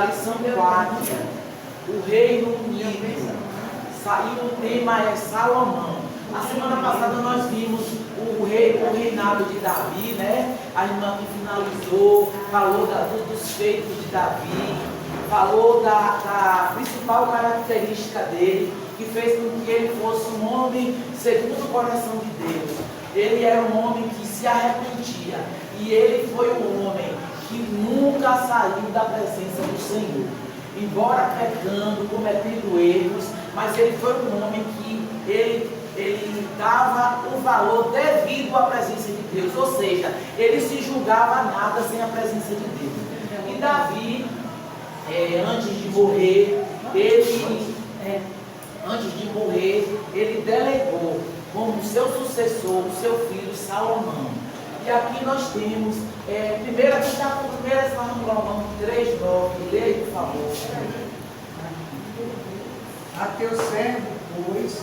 a lição 4, o Reino Unido. E o tema é Salomão. A semana passada nós vimos o reinado de Davi, né? A irmã que finalizou, falou dos feitos de Davi, falou da principal característica dele, que fez com que ele fosse um homem segundo o coração de Deus. Ele era um homem que se arrependia, e ele foi um homem que nunca saiu da presença do Senhor. Embora pecando, cometendo erros, mas ele foi um homem que ele dava o valor devido à presença de Deus, ou seja, ele se julgava nada sem a presença de Deus. E Davi, antes de morrer, ele delegou como seu sucessor o seu filho Salomão. E aqui nós temos, primeiro Salomão 3:9, leia aí, por favor. A teu servo, pois,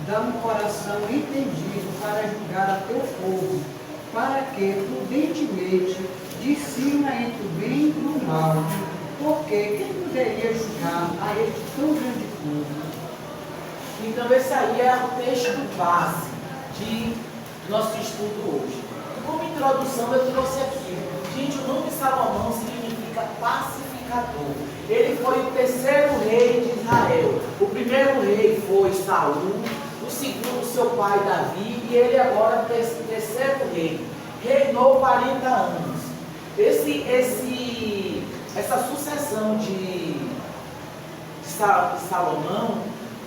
dá-me um coração entendido para julgar a teu povo, para que prudentemente discirna entre o bem e o mal. Porque quem poderia julgar a este tão grande povo? Então esse aí é o texto base de nosso estudo hoje. Como introdução eu trouxe aqui, gente, o nome Salomão significa pacificador. Ele foi o terceiro rei de Israel. O primeiro rei foi Saul, o segundo seu pai Davi, e ele agora é o terceiro rei. Reinou 40 anos. Essa sucessão de Salomão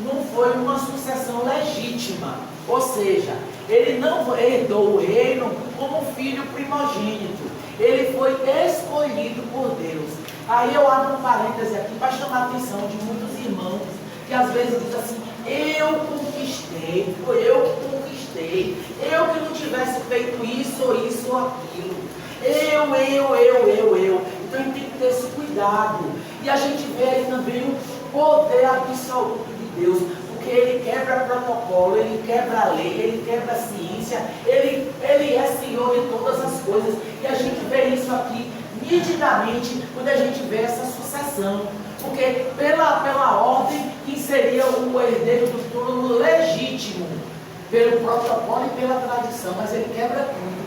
não foi uma sucessão legítima, ou seja, ele não herdou o reino como filho primogênito, ele foi escolhido por Deus. Aí eu abro um parêntese aqui para chamar a atenção de muitos irmãos que às vezes dizem assim: eu conquistei, foi eu que conquistei, eu que não tivesse feito isso ou isso ou aquilo, eu. Então a gente tem que ter esse cuidado. E a gente vê aí também o poder absoluto de Deus, porque ele quebra protocolo, ele quebra a lei, ele quebra a ciência, ele é Senhor de todas as coisas. E a gente vê isso aqui nitidamente quando a gente vê essa sucessão, porque pela ordem que seria o herdeiro do trono legítimo, pelo protocolo e pela tradição, mas ele quebra tudo.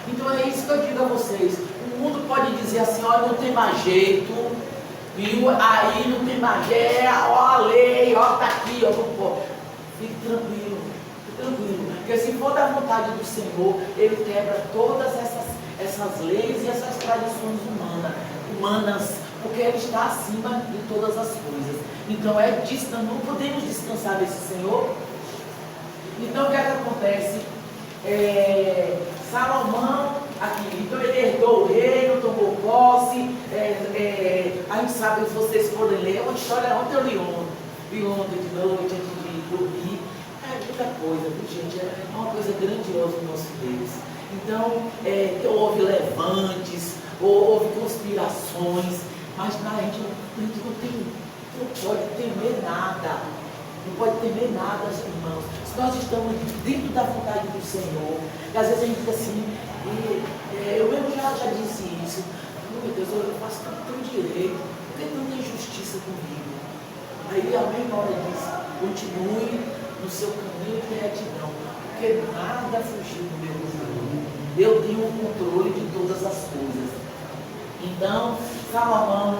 Então é isso que eu digo a vocês: o mundo pode dizer assim: olha, não tem mais jeito, viu? Aí não tem mais jeito, ó a lei, ó tá aqui, ó, não pode. Fique tranquilo, porque se for da vontade do Senhor, ele quebra todas essas leis e essas tradições humanas, porque ele está acima de todas as coisas. Então não podemos descansar desse Senhor. Então o que é que acontece? Salomão aqui, então ele herdou o reino, tomou posse. A gente sabe, se vocês forem ler, é uma história. Ontem eu li ontem de noite, antes de dormir. É muita coisa, gente, é uma coisa grandiosa no nosso Deus. Então, houve levantes, houve conspirações, mas a gente não pode temer nada. Não pode temer nada, irmãos. Se nós estamos dentro da vontade do Senhor, e às vezes a gente diz assim, eu mesmo já disse isso: meu Deus, eu faço tão direito, por que tanta injustiça comigo? Aí a mesma hora diz: continue no seu caminho de retidão, porque nada fugiu do meu controle. Eu tenho o controle de todas as coisas. Então, Salomão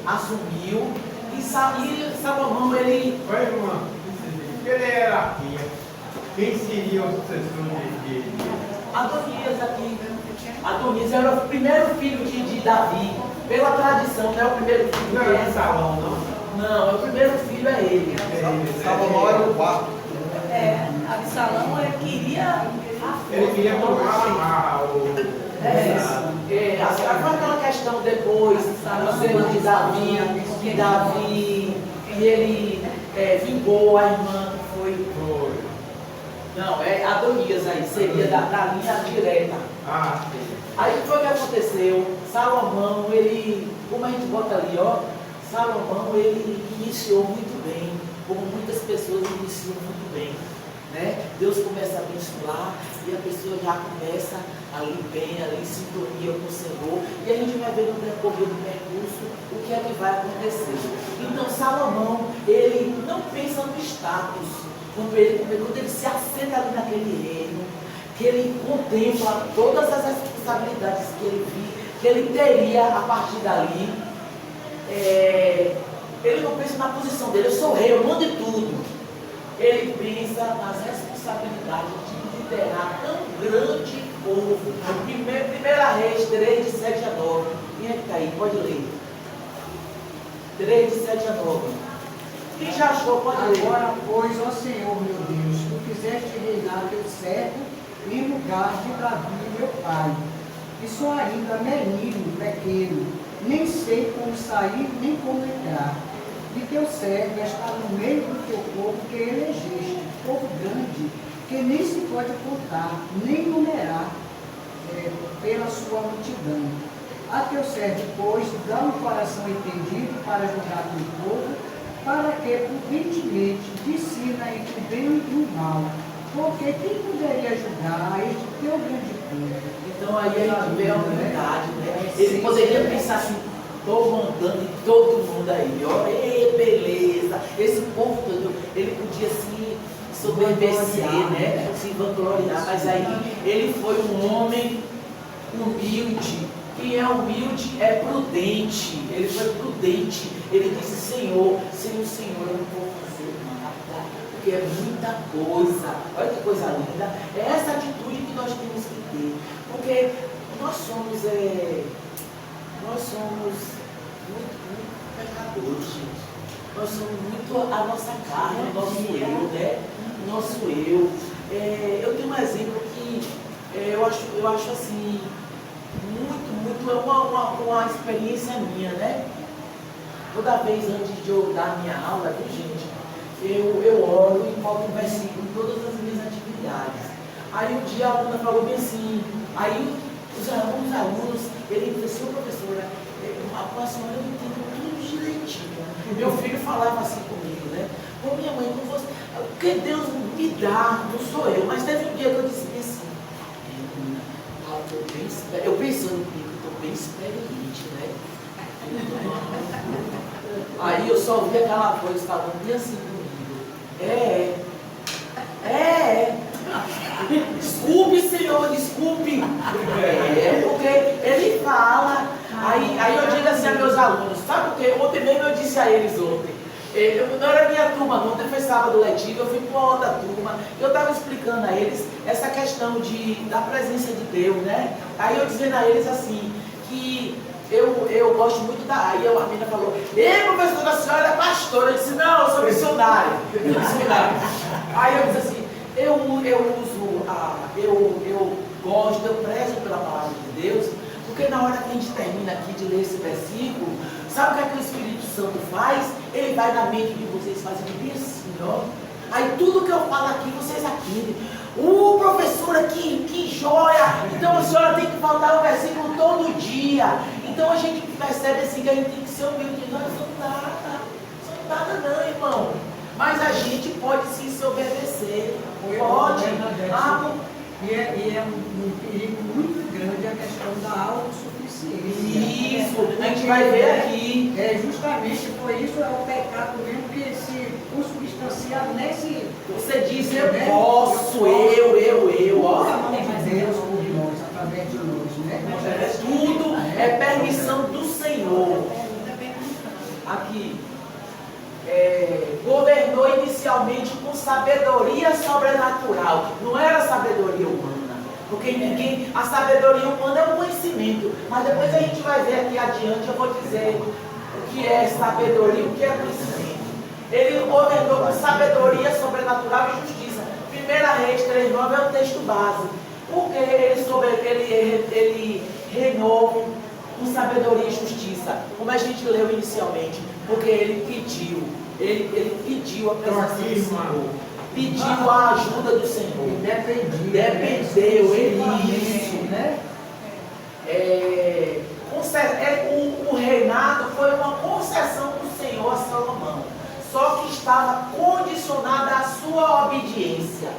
assumiu. E Salomão, ele... Oi, irmã, ele era aqui. Quem seria o sucessor dele? Adonias aqui. Adonias era o primeiro filho de Davi. Pela tradição, não é o primeiro filho. Não é Salomão, não? Não, é o primeiro filho é ele. Salomão era o quarto. Absalão queria... Ele queria tomar o... Foi aquela questão depois, no seno de Davi, que ele vingou a irmã que foi. Não, é Adonias aí, seria da linha direta. Aí o que foi que aconteceu? Salomão, como a gente bota ali, ó, Salomão, ele iniciou muito bem, como muitas pessoas iniciam muito bem. né? Deus começa a abençoar e a pessoa já começa ali bem, ali em sintonia com o Senhor, e a gente vai ver no decorrer do percurso o que é que vai acontecer. Então Salomão, ele não pensa no status, quando ele se assenta ali naquele reino, que ele contempla todas as responsabilidades que ele teria a partir dali. Ele não pensa na posição dele, eu sou rei, eu mando em tudo. Ele pensa nas responsabilidades de liderar tão grande povo. 1 Reis 3, de 7 a 9. Quem é que está aí? Pode ler. 3, de 7 a 9. Quem já achou, pode ler. Agora, pois, ó Senhor meu Deus, tu fizeste reinar teu servo em lugar de Davi, meu pai, e sou ainda menino, pequeno, nem sei como sair, nem como entrar. E teu servo está no meio do teu povo que elegeste, povo grande, que nem se pode contar, nem numerar pela sua multidão. A teu servo, pois, dá um coração entendido para julgar teu povo, para que prudentemente discina entre o bem e o mal. Porque quem poderia julgar a este teu grande povo? Então aí a gente vê a humildade, né? Ele poderia pensar assim, estou mandando em todo mundo aí, ó, beleza, esse povo todo, ele podia se soberbecer, né? Se vangloriar, mas aí ele foi um homem humilde. Quem é humilde é prudente. Ele foi prudente. Ele disse, Senhor, sem o Senhor eu não vou fazer nada, porque é muita coisa. Olha que coisa linda. É essa atitude que nós temos que ter, porque nós somos muito pecadores, gente. Nós somos muito a nossa carne, o nosso eu, né? O nosso eu. Eu tenho um exemplo que eu acho assim, muito, é uma experiência minha, né? Toda vez antes de eu dar minha aula, viu, gente? Eu oro e coloco um versículo em todas as minhas atividades. Aí um dia a aluna falou bem assim, aí os alunos, ele disse assim, professora, a senhora eu entendo tudo direitinho. Meu filho falava assim comigo, né? Pô, minha mãe, não fosse, o que Deus me dá, não sou eu. Mas teve um dia que eu disse assim, eu pensando comigo, estou bem experiente, né? Aí eu só ouvi aquela voz falando bem assim comigo. Desculpe, Senhor, desculpe. Porque ele fala. Aí eu digo assim a meus alunos, sabe o que? Ontem mesmo eu disse a eles ontem. Não era minha turma, não, ontem foi sábado letivo, eu fui para uma outra turma, eu estava explicando a eles essa questão da presença de Deus, né? Aí eu dizendo a eles assim, que eu gosto muito aí a menina falou, professora, a senhora é pastora? Eu disse, não, eu sou missionário. Aí eu disse assim, eu gosto, eu prezo pela palavra de Deus, porque na hora que a gente termina aqui de ler esse versículo, sabe o que o Espírito Santo faz? Ele vai na mente de vocês fazendo bem assim, ó. Aí tudo que eu falo aqui, vocês atendem. Professora, que joia! Então a senhora tem que faltar o versículo todo dia. Então a gente percebe assim que a gente tem que ser humilde. Nós somos nada não, irmão. Mas a gente pode sim se obedecer. Pode. E é um perigo muito grande a questão da autossuficiência. Isso, a gente vai ver aqui. Justamente por isso é o pecado mesmo que se consubstancia nesse. Você diz, eu posso, eu. Ó. De Deus por nós, através de nós, né? Tudo é permissão do Senhor. Aqui. Governou inicialmente com sabedoria sobrenatural. Não era sabedoria humana. Porque a sabedoria humana é o conhecimento. Mas depois a gente vai ver aqui adiante, eu vou dizer o que é sabedoria e o que é conhecimento. Ele governou com sabedoria sobrenatural e justiça. 1 Reis 3,9 é o texto base. Porque ele reinou com sabedoria e justiça. Como a gente leu inicialmente. Porque ele pediu a presença do Senhor. Pediu a ajuda do Senhor. Dependeu, isso, né? O reinado foi uma concessão do Senhor a Salomão. só que estava condicionada à sua obediência.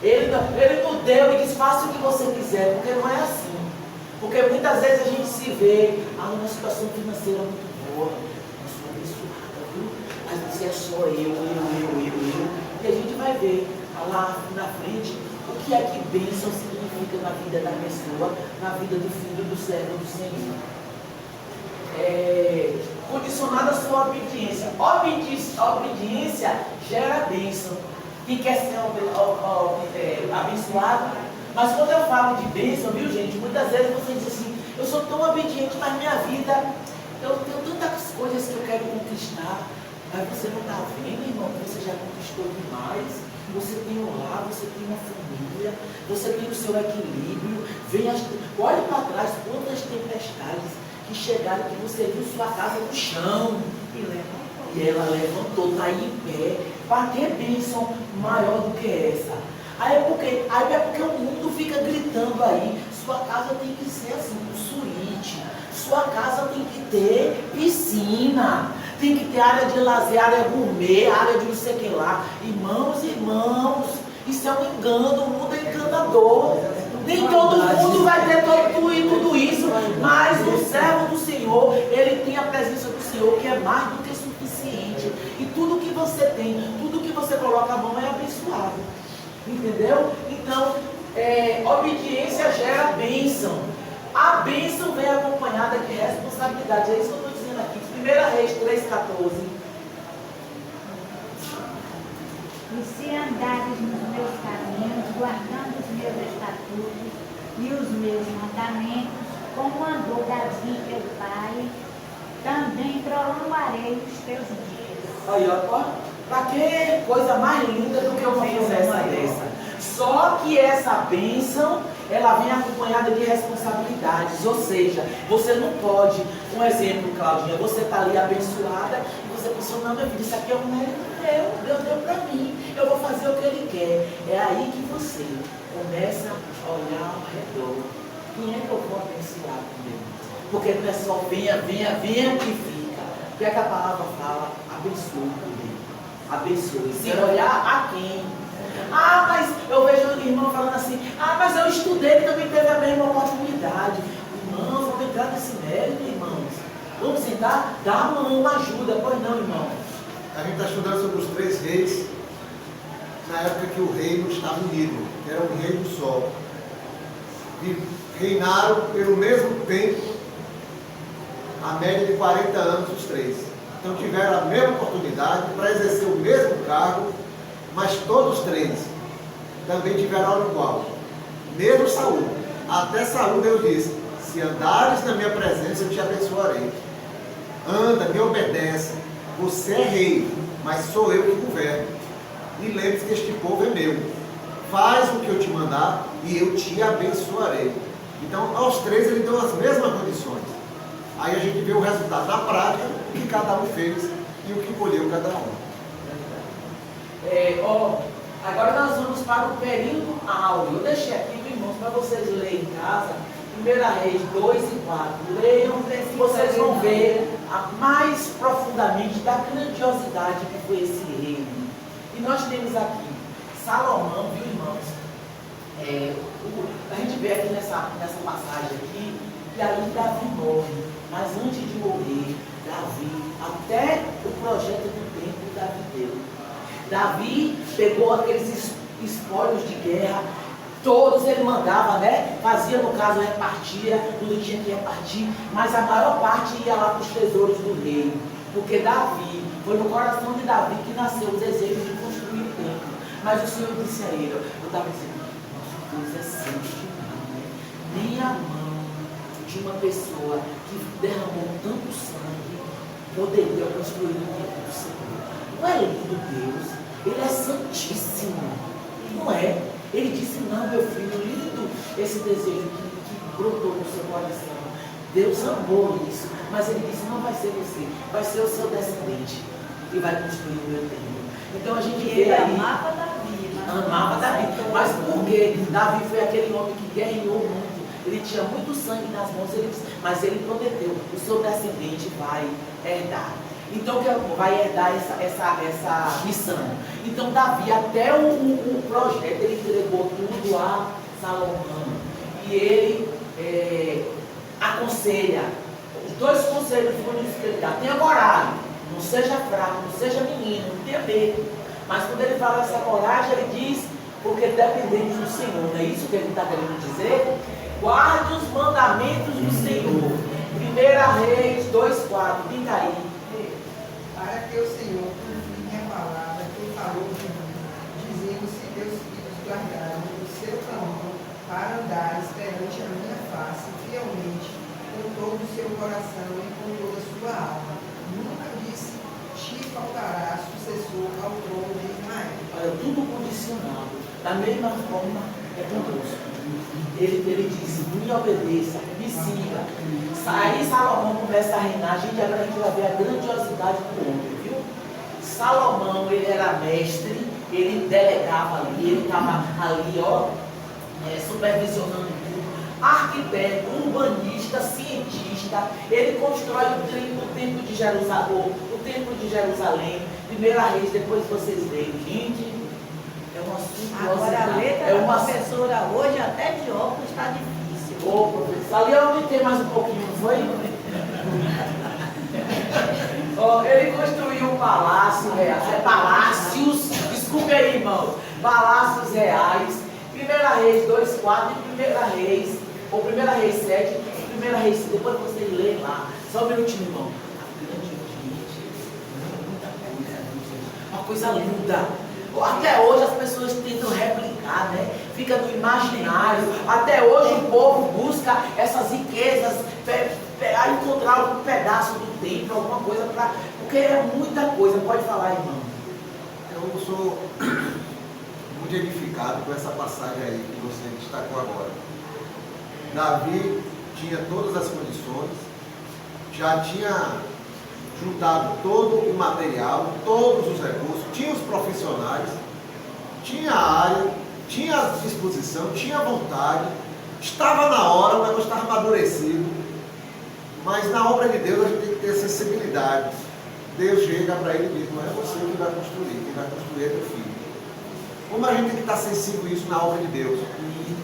Ele não deu e disse, faça o que você quiser, porque não é assim. Porque muitas vezes a gente se vê, numa situação financeira muito boa, eu sou abençoada, viu? Mas você é só eu. E a gente vai ver lá na frente o que é que bênção significa na vida da pessoa, na vida do filho, do servo do Senhor. Condicionada à sua obediência. Obediência gera bênção. Quem quer ser abençoado? Mas quando eu falo de bênção, viu gente? Muitas vezes você diz assim, eu sou tão obediente na minha vida, eu tenho tantas coisas que eu quero conquistar. Mas você não está vendo, irmão, que você já conquistou demais. Você tem um lar, você tem uma família, você tem o seu equilíbrio. Olhe para trás quantas tempestades que chegaram, que você viu sua casa no chão. E ela levantou, está aí em pé. Para ter bênção maior do que essa? Aí é porque o mundo fica gritando aí, sua casa tem que ser assim, um suíte, sua casa tem que ter piscina, tem que ter área de lazer, área gourmet, área de não sei o que lá. Irmãos, isso é um engano, o mundo é enganador. Nem todo mundo vai ter tudo isso, mas o servo do Senhor, ele tem a presença do Senhor, que é mais do que suficiente. E tudo que você tem, tudo que você coloca a mão é abençoado. Entendeu? Então, obediência gera bênção. A bênção vem acompanhada de responsabilidade. É isso que eu estou dizendo aqui. 1 Reis 3,14. E se andares nos meus caminhos, guardando os meus estatutos e os meus mandamentos, como andou Davi, teu pai, também prolongarei os teus dias. Aí, ó, para que coisa mais linda do que uma promessa dessa? Só que essa bênção, ela vem acompanhada de responsabilidades. Ou seja, você não pode, um exemplo, Claudinha, você está ali abençoada e você pensou, não, meu filho, isso aqui é um mérito meu, Deus deu para mim, eu vou fazer o que Ele quer. É aí que você começa a olhar ao redor. Quem é que eu vou abençoar comigo? Porque não é só venha que fica. O que é que a palavra fala? Abençoe comigo. Abençoe. Sem olhar a quem? Mas eu vejo o irmão falando assim, mas eu estudei, ele também teve a mesma oportunidade. Irmãos, vamos entrar nesse mérito, irmãos. Vamos sentar, dá uma ajuda. Pois não, irmão. A gente está estudando sobre os 3 reis, na época que o reino estava unido, era um reino só. E reinaram pelo mesmo tempo, a média de 40 anos os 3. Então tiveram a mesma oportunidade para exercer o mesmo cargo, mas todos os 3 também tiveram algo igual. Mesmo Saul. Até Saul Deus disse, se andares na minha presença eu te abençoarei. Anda, me obedece. Você é rei, mas sou eu que governo. E lembre-se que este povo é meu. Faz o que eu te mandar e eu te abençoarei. Então aos 3 ele deu as mesmas condições. Aí a gente vê o resultado da prática, o que cada um fez e o que colheu cada um. Agora nós vamos para o período áureo. Eu deixei aqui, irmãos, para vocês lerem em casa, 1 Reis 2 e 4. Leiam, vocês vão ver mais profundamente da grandiosidade que foi esse reino. E nós temos aqui Salomão, viu, irmãos? A gente vê aqui nessa passagem aqui, que ali Davi morre. Mas antes de morrer, Davi, até o projeto do templo, Davi deu. Davi pegou aqueles espólios de guerra, todos ele mandava, né? Fazia, no caso, repartia, tudo tinha que repartir, mas a maior parte ia lá para os tesouros do rei. Porque Davi, foi no coração de Davi que nasceu o desejo de construir o templo. Mas o Senhor disse a ele, eu estava dizendo, nosso Deus é santo demais, né? Nem a mão de uma pessoa que derramou tanto sangue poderia construir o templo do Senhor. Não é lindo Deus? Ele é santíssimo, não é? Ele disse, não, meu filho, lindo esse desejo que brotou no seu coração. Deus amou isso, mas ele disse, não vai ser você, vai ser o seu descendente que vai construir o meu templo. Então a gente vê Ele aí, amava Davi. amava Davi, mas por quê? Davi foi aquele homem que guerreou muito. Ele tinha muito sangue nas mãos, mas ele prometeu, o seu descendente vai herdar. Então que vai herdar essa missão. Então Davi, até o projeto, ele entregou tudo a Salomão. E ele aconselha. Os 2 conselhos foram que ele dá. Tenha coragem, não seja fraco, não seja menino, não tenha medo. Mas quando ele fala essa coragem, ele diz, porque dependemos do Senhor. Não é isso que ele está querendo dizer? Guarde os mandamentos do Senhor. 1 Reis 2,4. Diga aí. Para que o Senhor cumpra a palavra que falou de mim, dizendo: se teus filhos guardarem o seu caminho para andares perante a minha face fielmente, com todo o seu coração e com toda a sua alma, nunca te faltará sucessor ao trono de Israel. Olha, tudo condicionado. Da mesma forma é conosco. Ele diz, me obedeça, me siga. Aí Salomão começa a reinar. Gente, agora a gente vai ver a grandiosidade do homem, viu? Salomão, ele era mestre, ele delegava ali, ele estava ali, ó, supervisionando tudo. Arquiteto, urbanista, cientista, ele constrói o templo de Jerusalém, 1 Reis, depois vocês veem, gente. É uma Agora a letra é uma professora hoje, até de óculos, está difícil. Ô, professor, ali eu aumentei mais um pouquinho, não foi? Ele construiu um palácio real, palácios, desculpe aí, irmão, palácios reais, 1 Reis 2,4 e 1 Reis, ou 1 Reis 7, 1 Reis 5, depois vocês leem lá, só um minutinho, irmão. Uma coisa linda. Até hoje as pessoas tentam replicar, né? Fica no imaginário. Até hoje o povo busca essas riquezas, encontrar algum pedaço do templo, alguma coisa para. Porque é muita coisa. Pode falar, irmão. Eu sou muito edificado com essa passagem aí que você destacou agora. Davi tinha todas as condições, já tinha juntado todo o material, todos os recursos, tinha os profissionais, tinha a área, tinha a disposição, tinha a vontade, estava na hora, o negócio estava amadurecido, mas na obra de Deus a gente tem que ter sensibilidade. Deus chega para ele e diz, não é você que vai construir, quem vai construir é teu filho. Como a gente tem que estar sensível a isso na obra de Deus?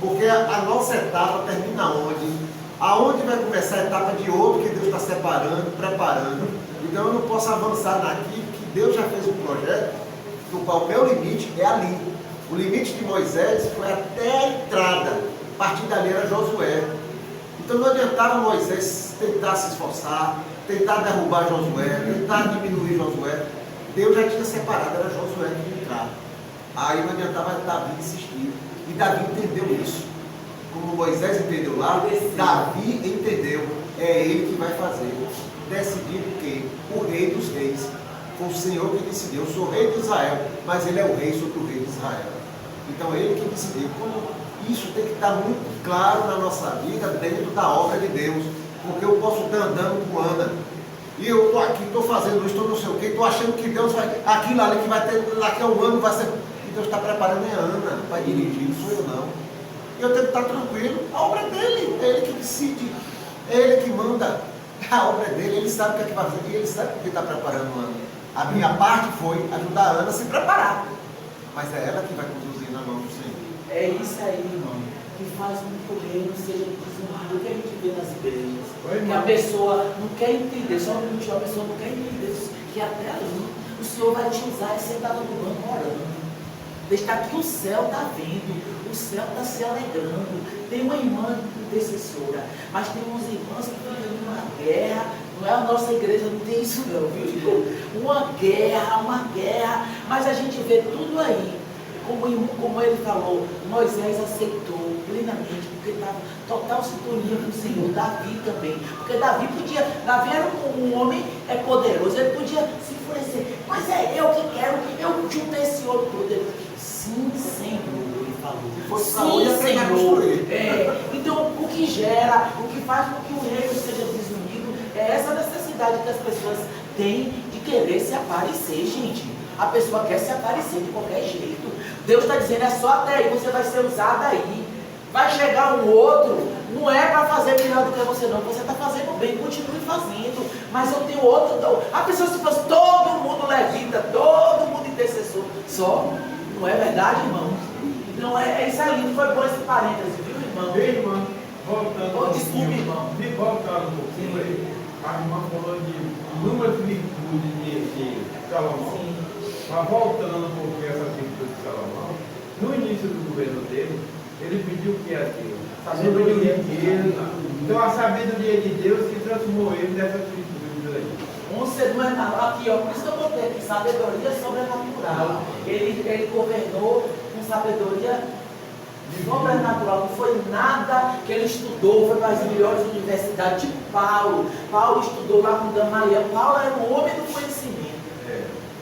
Porque a nossa etapa termina onde? Aonde vai começar a etapa de outro que Deus está separando, preparando. Então eu não posso avançar naquilo que Deus já fez um projeto, no qual o meu limite é ali. O limite de Moisés foi até a entrada, a partir dali era Josué. Então não adiantava Moisés tentar se esforçar, tentar derrubar Josué, tentar diminuir Josué. Deus já tinha separado, era Josué que ia entrar. Aí não adiantava Davi insistir. E Davi entendeu isso. Como Moisés entendeu lá, Davi entendeu. É ele que vai fazer. Decidido que o rei dos reis, foi o Senhor que decidiu. Eu sou rei de Israel, mas ele é o rei sobre o rei de Israel. Então ele que decidiu. Isso tem que estar muito claro na nossa vida, dentro da obra de Deus. Porque eu posso estar andando com Ana. E eu estou aqui, estou fazendo isso, estou não sei o que, estou achando que Deus vai. Aquilo ali que vai ter, daqui a um ano vai ser. E Deus está preparando é a Ana, vai dirigir, não sou eu não. E eu tenho que estar tranquilo. A obra é dele, é ele que decide, é ele que manda. A obra é dele, ele sabe o que é que vai fazer, e ele sabe o que está preparando a Ana. A minha parte foi ajudar a Ana a se preparar. Mas é ela que vai conduzir na mão do Senhor. É isso aí, irmão, que faz com que o reino seja desunido, o que a gente vê nas igrejas. Que a pessoa não quer entender, só um minutinho, a pessoa não quer entender que até ali o Senhor vai te usar e sentado no banco orando. Está aqui o céu está vendo, o céu está se alegrando. Tem uma irmã intercessora, mas tem uns irmãos que estão vivendo uma guerra. Não é a nossa igreja, não tem isso não, viu? Uma guerra, mas a gente vê tudo aí. Como ele falou, Moisés aceitou plenamente, porque estava total sintonia com o Senhor. Davi também, porque Davi era um homem poderoso, ele podia se enfurecer, mas é eu que quero, eu juntei esse ouro todo. Ele, sim, Senhor, ele falou. Sim, Senhor. Então, o que gera, o que faz com que o reino seja desunido, é essa necessidade que as pessoas têm de querer se aparecer, gente. A pessoa quer se aparecer de qualquer jeito. Deus está dizendo, é só até aí, você vai ser usado aí. Vai chegar um outro, não é para fazer melhor do que você não, você está fazendo bem, continue fazendo, mas eu tenho outro. A pessoa se fosse todo mundo levita, todo mundo intercessor, só, não é verdade, irmãos? Então isso é lindo, foi bom esse parêntese, viu, irmão? Bem, irmão, voltando Desculpe, irmão. Voltando um pouquinho aí, a irmã falou de inúmeras virtudes de Salomão. Sim. Mas voltando um pouquinho essa virtude de Salomão, no início do governo dele, ele pediu o que a Deus? Sabedoria de Deus. Então a sabedoria de Deus se transformou ele nessas virtudes aí. Não é nada, aqui, ó, por isso que eu botei aqui, sabedoria sobrenatural. Ele governou com sabedoria sobrenatural, não foi nada que ele estudou, foi para as melhores universidades, tipo Paulo. Paulo estudou lá com Gamaliel. Paulo era um homem do conhecimento.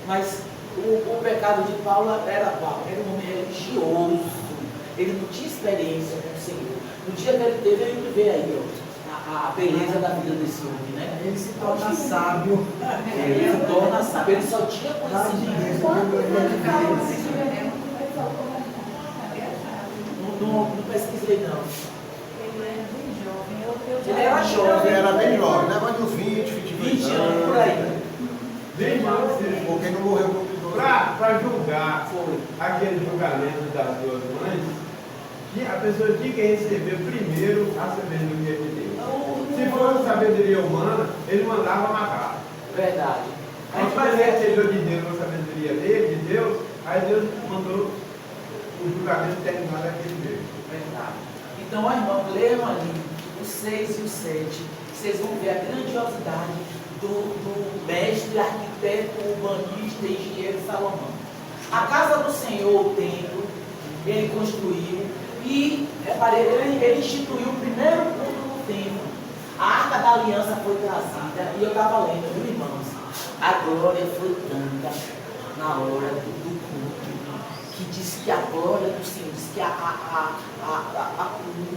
Mas o pecado de Paulo era qual? Era um homem religioso. Ele não tinha experiência com o Senhor. No dia que ele teve, ele vê aí, ó, a beleza da vida desse homem, né? Ele se torna sábio. Ele se torna sábio, ele só tinha conhecimento. Não pesquisei não. Ele era jovem. Ele era bem jovem, né? Mas de uns 22 anos por aí. Bem jovem. Porque não morreu com 22 anos. Para julgar aquele julgamento das duas mães, a pessoa tinha que receber primeiro a sabedoria de Deus. Se fosse sabedoria humana, ele mandava matar. Verdade. Mas ele recebeu de Deus a sabedoria dele, de Deus, aí Deus mandou o julgamento terminar daquele jeito. Verdade. Então, ó, irmão, leiam ali o 6 e o 7. Vocês vão ver a grandiosidade do mestre, arquiteto, urbanista e engenheiro Salomão. A casa do Senhor, o templo, ele construiu e ele instituiu o primeiro culto no templo. A arca da aliança foi trazida e eu estava lendo, viu, irmãos? A glória foi tanta na hora do culto que diz que a glória do Senhor, diz que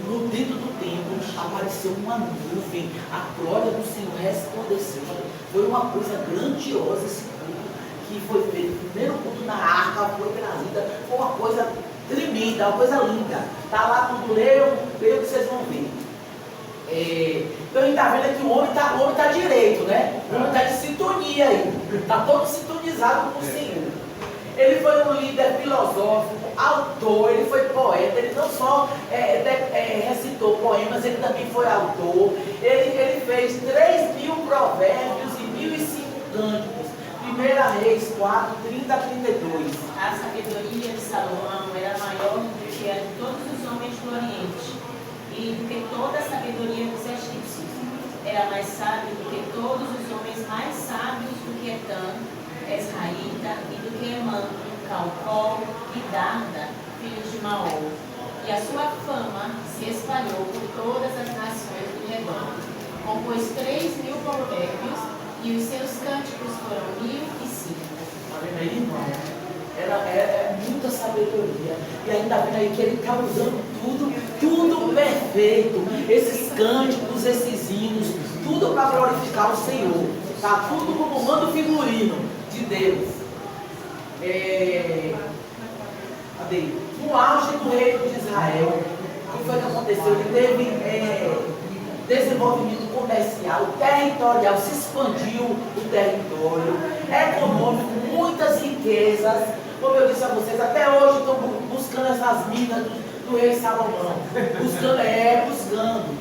no dentro do templo apareceu uma nuvem, a glória do Senhor resplandeceu. Foi uma coisa grandiosa esse culto que foi feito. O primeiro culto na arca foi trazida, foi uma coisa tremenda, uma coisa linda. Está lá tudo, leiam que vocês vão ver. Então a gente está vendo que o homem está direito, né? O homem está em sintonia aí, está todo sintonizado com o Senhor. Ele foi um líder filosófico, autor, ele foi poeta, ele não só recitou poemas, ele também foi autor. Ele fez 3.000 provérbios e 1.005 cânticos. 1 Reis 4, 30 a 32. A sabedoria de Salomão era maior do que a de todos os homens do Oriente e do que toda a sabedoria dos egípcios. Era mais sábio do que todos os homens mais sábios do que Etan, Esraíta e do que Emã, Calcol e Darda, filhos de Maol. E a sua fama se espalhou por todas as nações do redor. Compôs 3.000 provérbios e os seus cânticos foram 1.005. Está vendo aí, irmão? É muita sabedoria. E ainda vendo aí que ele está usando tudo perfeito. Esses cânticos, esses hinos, tudo para glorificar o Senhor. Está tudo como mando figurino de Deus. Cadê? No auge do reino de Israel, o que foi que aconteceu? Ele teve desenvolvimento comercial, territorial, se expandiu o território, econômico, muitas riquezas. Como eu disse a vocês, até hoje estão buscando essas minas do rei Salomão. Buscando.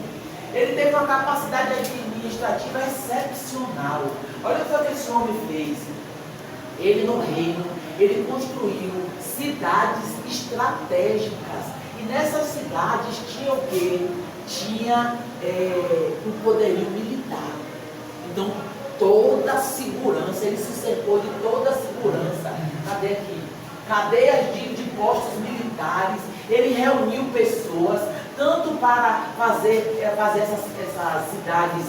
Ele teve uma capacidade administrativa excepcional. Olha o que foi que esse homem fez. Ele no reino, ele construiu cidades estratégicas. E nessas cidades tinha o quê? Tinha um poderio militar. Então, toda a segurança, ele se cercou de toda a segurança. Cadê aqui? Cadeias de postos militares. Ele reuniu pessoas, tanto para fazer essas cidades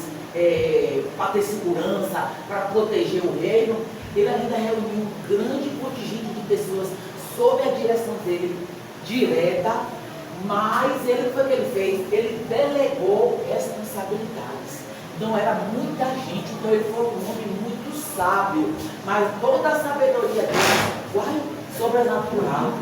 para ter segurança, para proteger o reino. Ele ainda reuniu um grande contingente de pessoas sob a direção dele, direta, mas ele, o que ele fez? Ele delegou responsabilidades. Não era muita gente, então ele foi um homem muito sábio, mas toda a sabedoria dele, sobrenatural.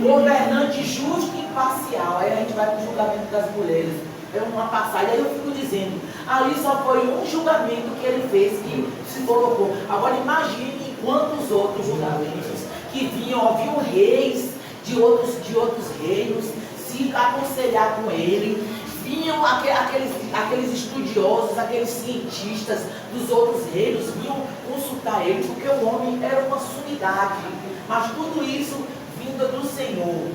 governante justo e imparcial. Aí a gente vai para o julgamento das mulheres. É uma passagem, aí eu fico dizendo, ali só foi um julgamento que ele fez, que se colocou. Agora imagine quantos outros julgamentos que vinham reis de outros reinos se aconselhar com ele, vinham aqueles estudiosos, aqueles cientistas dos outros reinos, vinham consultar ele, porque o homem era uma sumidade, mas tudo isso vinda do Senhor.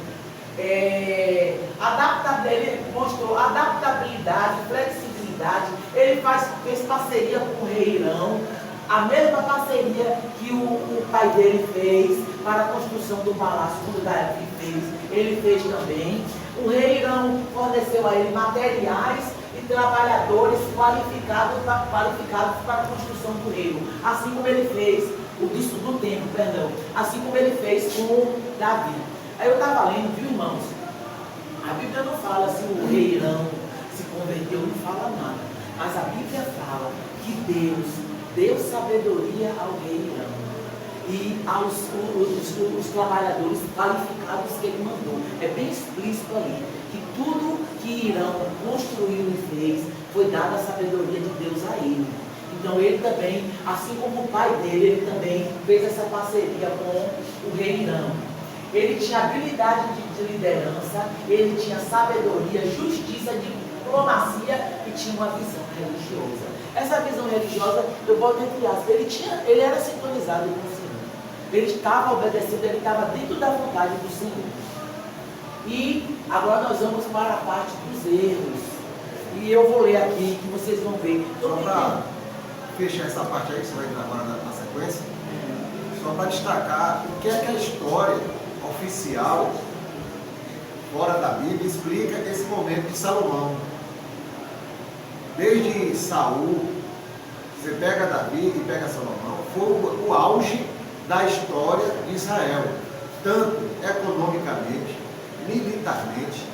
Ele mostrou adaptabilidade, flexibilidade. Ele fez parceria com o rei Irão, a mesma parceria que o pai dele fez para a construção do palácio, quando Davi fez, ele fez também. O rei Irão forneceu a ele materiais e trabalhadores qualificados para a construção do reino, assim como ele fez do templo, perdão, assim como ele fez com Davi. Aí eu estava lendo, viu, irmãos? A Bíblia não fala se o rei Irão se converteu, não fala nada. Mas a Bíblia fala que Deus deu sabedoria ao rei Irão e aos os trabalhadores qualificados que ele mandou. É bem explícito ali que tudo que Irão construiu e fez foi dada a sabedoria de Deus a ele. Então ele também, assim como o pai dele, ele também fez essa parceria com o rei Irão. Ele tinha habilidade de liderança, ele tinha sabedoria, justiça, diplomacia e tinha uma visão religiosa. Essa visão religiosa, eu boto entre aspas, ele era sintonizado com o Senhor. Ele estava obedecendo, ele estava dentro da vontade do Senhor. E agora nós vamos para a parte dos erros. E eu vou ler aqui, que vocês vão ver. Só para fechar essa parte aí, que você vai gravar na sequência, só para destacar o que é que a história oficial, fora da Bíblia, explica esse momento de Salomão. Desde Saul, você pega Davi e pega Salomão, foi o auge da história de Israel, tanto economicamente, militarmente,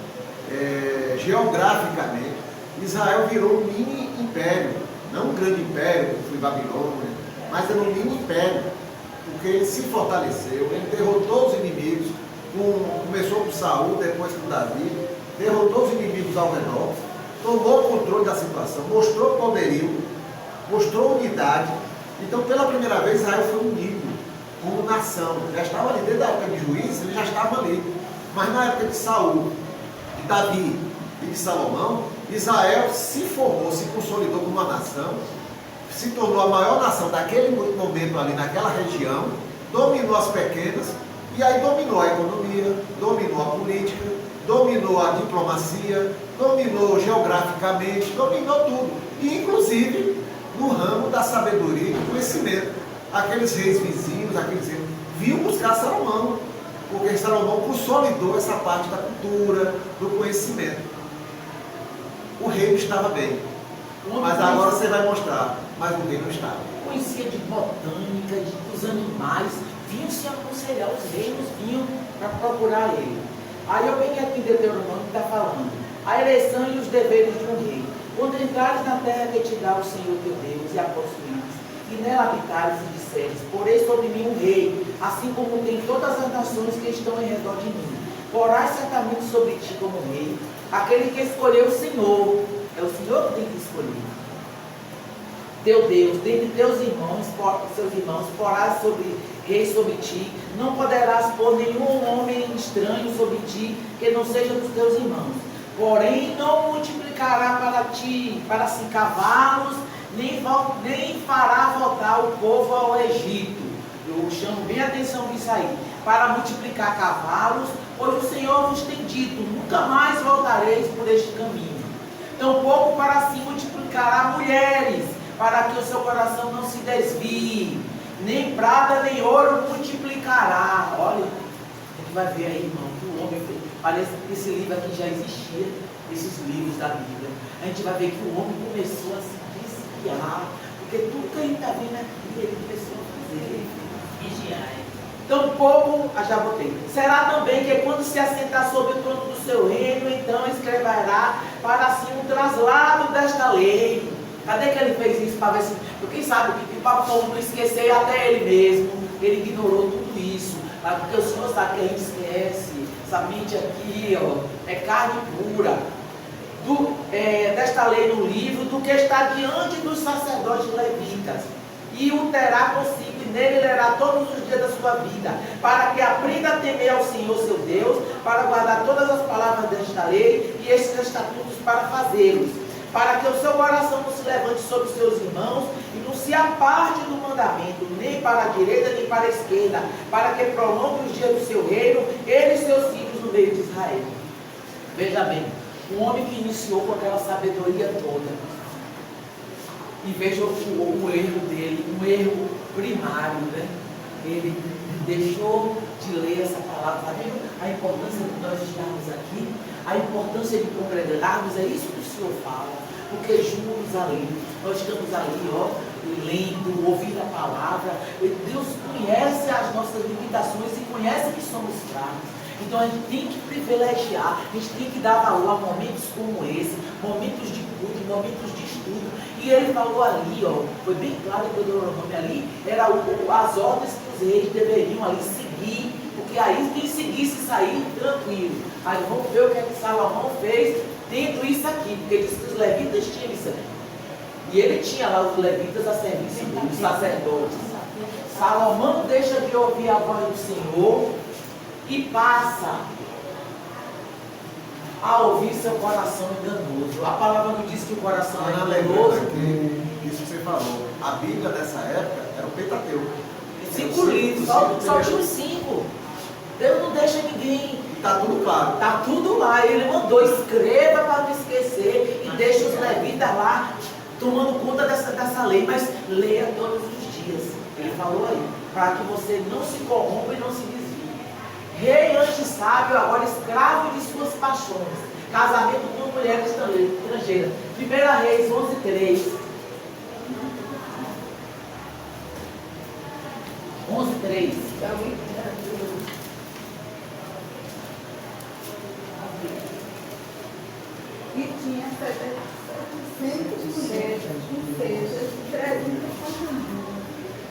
geograficamente. Israel virou um mini império, não um grande império, como foi Babilônia, mas era um mini império, porque ele se fortaleceu, ele derrotou os inimigos, começou com Saul, depois com Davi, derrotou os inimigos ao redor, tomou o controle da situação, mostrou poderio, mostrou unidade. Então, pela primeira vez, Israel foi unido como nação. Já estava ali, desde a época de Juízes, ele já estava ali. Mas na época de Saul, de Davi e de Salomão, Israel se formou, se consolidou como uma nação, se tornou a maior nação daquele momento ali, naquela região, dominou as pequenas, e aí dominou a economia, dominou a política, dominou a diplomacia, dominou geograficamente, dominou tudo. E inclusive no ramo da sabedoria e do conhecimento. Aqueles reis vizinhos, aqueles reis, vinham buscar Salomão, porque Salomão consolidou essa parte da cultura, do conhecimento. O reino estava bem, mas agora você vai mostrar, mas o reino não estava. Conhecia de botânica, dos animais, vinham se aconselhar, os reinos vinham para procurar ele. Aí eu peguei aqui em Deuteronômio que está falando, a eleição e os deveres de um rei. Quando entrares na terra que te dá o Senhor teu Deus e a possuíres, e nela habitares e disseres, porei sobre mim um rei, assim como tem todas as nações que estão em redor de mim. Porás certamente sobre ti como rei, aquele que escolheu o Senhor. É o Senhor que tem que escolher. Teu Deus, dentre teus irmãos, seus irmãos, porás rei sobre ti, não poderás pôr nenhum homem estranho sobre ti, que não seja dos teus irmãos. Porém, não multiplicará para si cavalos, nem fará voltar o povo ao Egito. Eu chamo bem a atenção disso aí. Para multiplicar cavalos, pois o Senhor vos tem dito, nunca mais voltareis por este caminho. Tampouco para si multiplicará mulheres, para que o seu coração não se desvie. Nem prata, nem ouro multiplicará. Olha, a gente vai ver aí, irmão, que o homem fez. Parece que esse livro aqui já existia, esses livros da Bíblia. A gente vai ver que o homem começou a se desviar, porque tudo que a gente está vendo aqui, ele começou a fazer. Vigiar. Tampouco, já botei. Será também que quando se assentar sobre o trono do seu reino, então escreverá para si um traslado desta lei. Cadê que ele fez isso para ver se... Quem sabe, e para o povo não esquecer até ele mesmo, ele ignorou tudo isso. Mas porque o Senhor sabe que a gente esquece. Essa mente aqui, ó, é carne pura. Desta lei no livro, do que está diante dos sacerdotes levitas. E o terá consigo, e nele lerá todos os dias da sua vida, para que aprenda a temer ao Senhor seu Deus, para guardar todas as palavras desta lei e estes estatutos para fazê-los, para que o seu coração não se levante sobre os seus irmãos e não se aparte do mandamento, nem para a direita nem para a esquerda, para que prolongue os dias do seu reino, ele e seus filhos no meio de Israel. Veja bem, um homem que iniciou com aquela sabedoria toda, e veja o erro dele, um erro primário, né? Ele deixou de ler essa palavra. Está vendo a importância de nós estarmos aqui? A importância de congregarmos, é isso que o Senhor fala. Porque juntos ali, nós estamos ali, ó, lendo, ouvindo a palavra. Deus conhece as nossas limitações e conhece que somos fracos. Então a gente tem que privilegiar, a gente tem que dar valor a momentos como esse, momentos de culto, momentos de estudo. E ele falou ali, ó, foi bem claro que o nome ali, era as ordens que os reis deveriam ali seguir, porque aí quem seguisse sair tranquilo. Aí vamos ver o que é que Salomão fez tendo isso aqui, porque diz que os levitas tinham isso aqui. E ele tinha lá os levitas a serviço dos sacerdotes. Salomão deixa de ouvir a voz do Senhor e passa a ouvir seu coração enganoso. A palavra não diz que o coração é enganoso. Isso que você falou. A Bíblia nessa época era o Pentateuco. 5 livros, só tinha 5. Deus não deixa ninguém. Está tudo claro. Está tudo lá. Ele mandou, escreva para não esquecer e deixa os levitas lá tomando conta dessa lei, mas leia todos os dias. Ele falou aí, para que você não se corrompa e não se desvie. Rei antes sábio, agora escravo de suas paixões. Casamento com uma mulher estrangeira. 1 Reis 11:3. 11:3. E tinha 700 mulheres, ou seja, 300 conjuntos.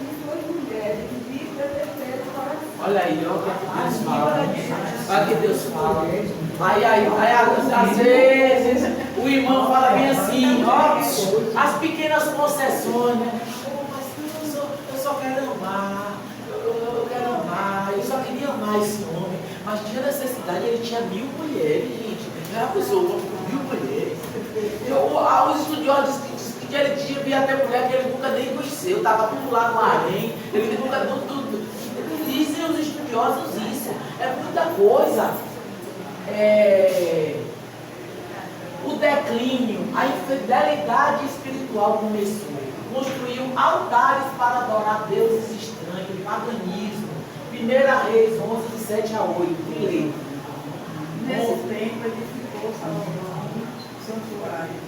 E suas mulheres vivas de terceiro coração. Olha aí, ó, o que Deus fala. Olha o que Deus fala. Às vezes o irmão fala bem assim, ó, as pequenas concessões, né? Eu só quero amar, eu quero amar, eu só queria amar esse homem, mas tinha necessidade, ele tinha 1000 mulheres, gente. Era uma pessoa com 1000 mulheres. Os estudiosos dizem que ele devia ter mulher que ele nunca nem conheceu, estava tudo lá no harém, ele nunca. Dizem os estudiosos isso, é muita coisa. O declínio, a infidelidade espiritual começou. Construiu altares para adorar deuses estranhos, paganismo. 1 Reis 11, de 7 a 8. E lê. Nesse tempo edificou Salomão o santuário,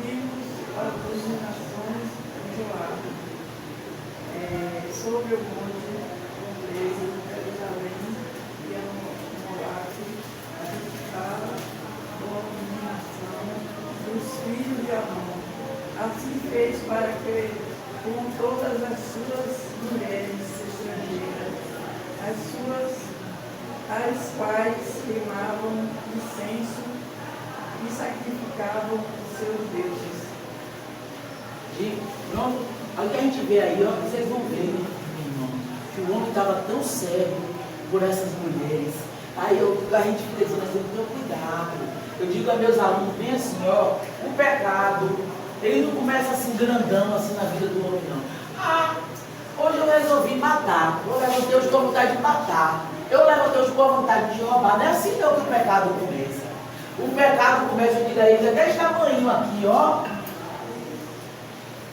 livros para as nações de Joabe, sobre o monte de Jerusalém e a Moabe, edificava a abominação dos filhos de Amon. Assim fez para que, com todas as suas mulheres estrangeiras, as quais queimavam incenso e sacrificavam os seus deuses. Pronto, aí que a gente vê aí, ó, vocês vão ver, né, meu irmão, que o homem estava tão cego por essas mulheres. Aí a gente fica dizendo assim, então cuidado. Eu digo a meus alunos bem assim, ó, o pecado, ele não começa assim grandão assim na vida do homem, não. Ah, hoje eu resolvi matar, eu levantei hoje com a vontade de matar. Eu levantei hoje com a vontade de roubar. Não é assim não que o pecado começa. O pecado começa, eu digo a ele, desse tamanho aqui, ó.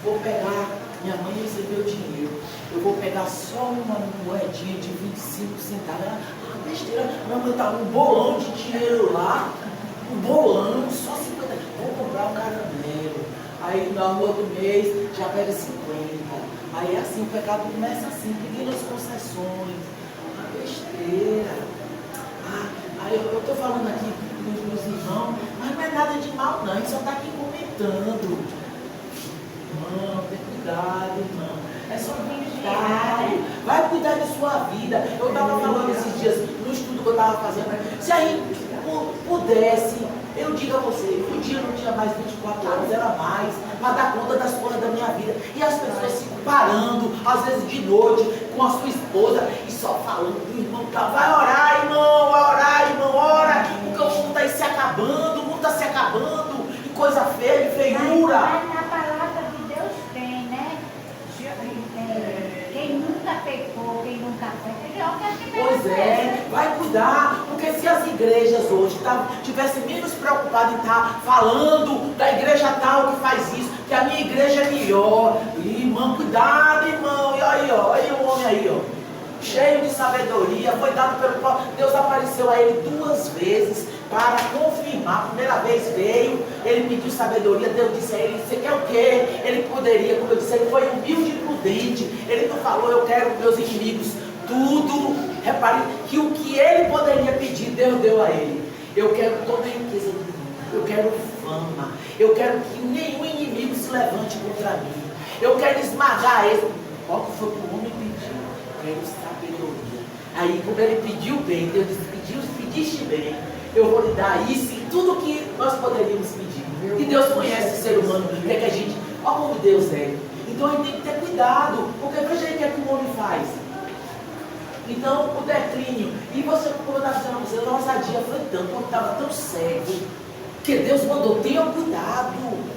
Vou pegar, minha mãe recebeu dinheiro. Eu vou pegar só uma moedinha de 25 centavos. Ah, besteira, minha mãe tá um bolão de dinheiro lá. Um bolão, só 50. Vou comprar um caramelo. Aí no outro mês já pega 50. Aí assim, o pecado começa assim, pequenas concessões. Besteira. Aí eu estou falando aqui dos irmãos, mas não é nada de mal não, a gente só está aqui comentando. Irmão, tem cuidado, irmão. É sobre cuidado. Vai cuidar de sua vida. Eu estava falando esses dias, no estudo que eu estava fazendo, se a gente pudesse, eu digo a você, o dia não tinha mais 24 horas, era mais, para dar conta das coisas da minha vida. E as pessoas ficam parando, às vezes de noite, com a sua esposa, e só falando do irmão, vai orar, irmão, ora, porque o mundo está se acabando, o mundo está se acabando, e coisa feia, e feiura. Mas na palavra de Deus tem, né? Quem nunca pecou, quem nunca peca, Pois é, vai cuidar, porque se as igrejas hoje tivessem menos preocupadas em estar falando da igreja tal que faz isso, que a minha igreja é melhor, irmão, cuidado, irmão, e aí, ó, aí o homem aí, ó, cheio de sabedoria, foi dado pelo qual Deus apareceu a ele 2 vezes para confirmar. A primeira vez veio, ele pediu sabedoria, Deus disse a ele, você quer o quê? Ele poderia, como eu disse, ele foi humilde e prudente, ele não falou, eu quero meus inimigos tudo. Repare que o que ele poderia pedir, Deus deu a ele. Eu quero toda a riqueza do mundo, eu quero fama, eu quero que nenhum inimigo se levante contra mim, eu quero esmagar ele. Olha o que foi que o homem pediu, eu quero sabedoria. Aí como ele pediu bem, Deus disse, pediste bem, eu vou lhe dar isso e tudo que nós poderíamos pedir. E Deus conhece o ser humano, o que é que a gente, olha como Deus é. Então a gente tem que ter cuidado, porque veja aí o que é que o homem faz. Então, o declínio, e você, como eu estava dizendo a você, a ousadia foi tanto, eu estava tão cego, que Deus mandou, tenha cuidado,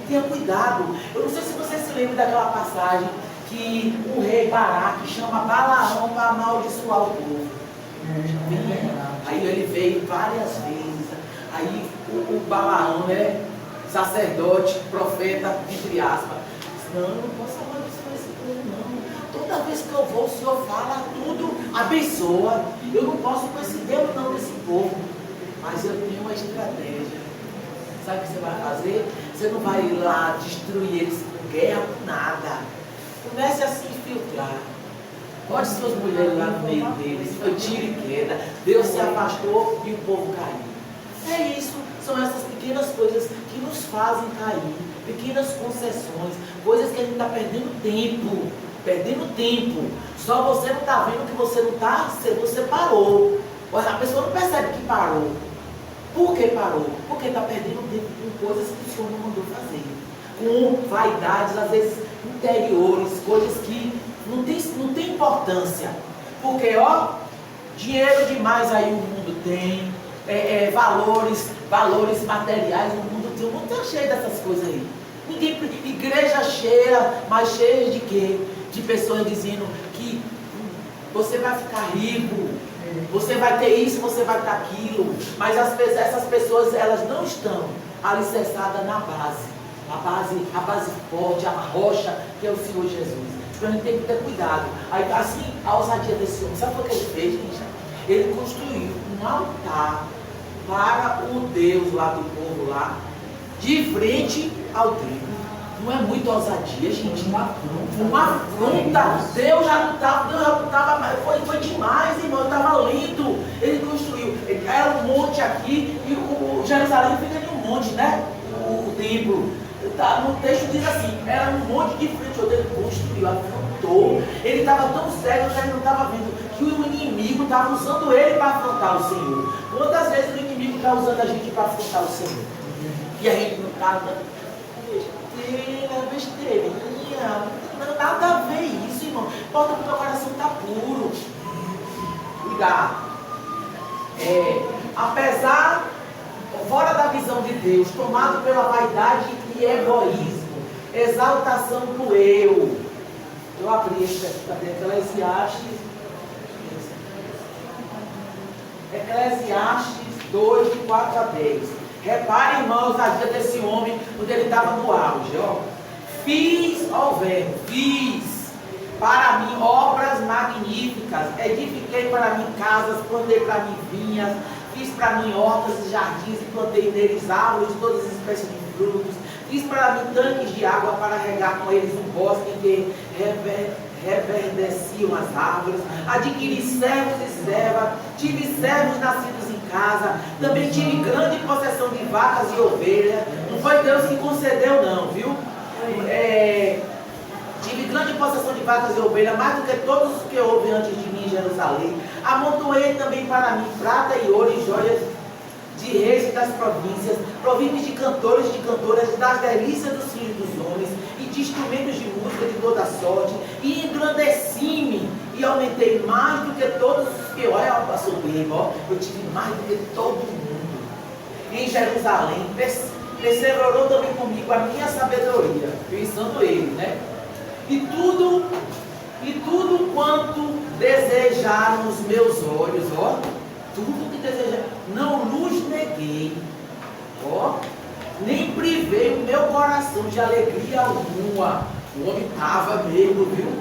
tenha cuidado. Eu não sei se você se lembra daquela passagem que o rei Baraque chama Balaão para amaldiçoar o povo. Aí ele veio várias vezes, aí o Balaão, né, sacerdote, profeta, entre aspas, disse, não, eu não posso amaldiçoar esse povo não. Toda vez que eu vou, o Senhor fala tudo, abençoa. Eu não posso com esse Deus não desse povo. Mas eu tenho uma estratégia. Sabe o que você vai fazer? Você não vai ir lá destruir eles com guerra, com nada. Comece a se infiltrar. Bote suas mulheres lá no meio deles. Foi tiro e queda. Deus se afastou e o povo caiu. É isso. São essas pequenas coisas que nos fazem cair. Pequenas concessões. Coisas que a gente está perdendo tempo. Só você não está vendo que você não está, você parou. A pessoa não percebe que parou. Por que parou? Porque está perdendo tempo com coisas que o Senhor não mandou fazer. Com vaidades, às vezes, interiores, coisas que não tem importância. Porque, ó, dinheiro demais aí o mundo tem, valores materiais o mundo tem. O mundo está cheio dessas coisas aí. Igreja cheia, mas cheia de quê? De pessoas dizendo que você vai ficar rico, você vai ter isso, você vai ter aquilo, mas essas pessoas, elas não estão alicerçadas na base, a base forte, a rocha que é o Senhor Jesus. Então a gente tem que ter cuidado. Aí, assim, a ousadia desse homem, sabe o que ele fez, gente? Ele construiu um altar para o Deus lá do povo lá, de frente ao templo. Não é muita ousadia, gente. Uma afronta. Deus já não estava, foi demais, irmão. Estava lindo. Ele construiu. Era um monte aqui e o Jerusalém fica em um monte, né? O templo. No texto diz assim: era um monte de frente onde ele construiu, afrontou. Ele estava tão cego que ele não estava vendo que o inimigo estava usando ele para afrontar o Senhor. Quantas vezes o inimigo está usando a gente para afrontar o Senhor? E a gente não está dando. Besteirinha, não tem nada a ver isso, irmão. Importa que o teu coração está puro. Cuidado. Apesar, fora da visão de Deus, tomado pela vaidade e egoísmo, exaltação do eu. Eu abri esse aqui, cadê? Eclesiastes 2, de 4 a 10. Repare, irmãos, a vida desse homem, quando ele estava no auge, ó. Fiz para mim obras magníficas, edifiquei para mim casas, plantei para mim vinhas, fiz para mim hortas e jardins e plantei neles árvores, todas as espécies de frutos, fiz para mim tanques de água para regar com eles um bosque em que reverdeciam as árvores, adquiri servos e servas, tive servos nascidos em casa, também tive grande possessão de vacas e ovelhas. Não foi Deus que concedeu não, viu? Tive grande possessão de vacas e ovelhas, mais do que todos os que houve antes de mim em Jerusalém. Amontoei também para mim prata e ouro e joias de reis das províncias, provi-me de cantores e de cantoras, das delícias dos filhos dos homens, e de instrumentos de música de toda sorte, e engrandeci-me, e aumentei mais do que todos os que, olha a soberba, ó, eu tive mais do que todo mundo. Em Jerusalém, perseverou também comigo a minha sabedoria, pensando ele, né? E tudo quanto desejaram os meus olhos, ó, tudo que desejaram, não lhes neguei, ó, nem privei o meu coração de alegria alguma. O homem estava mesmo, viu?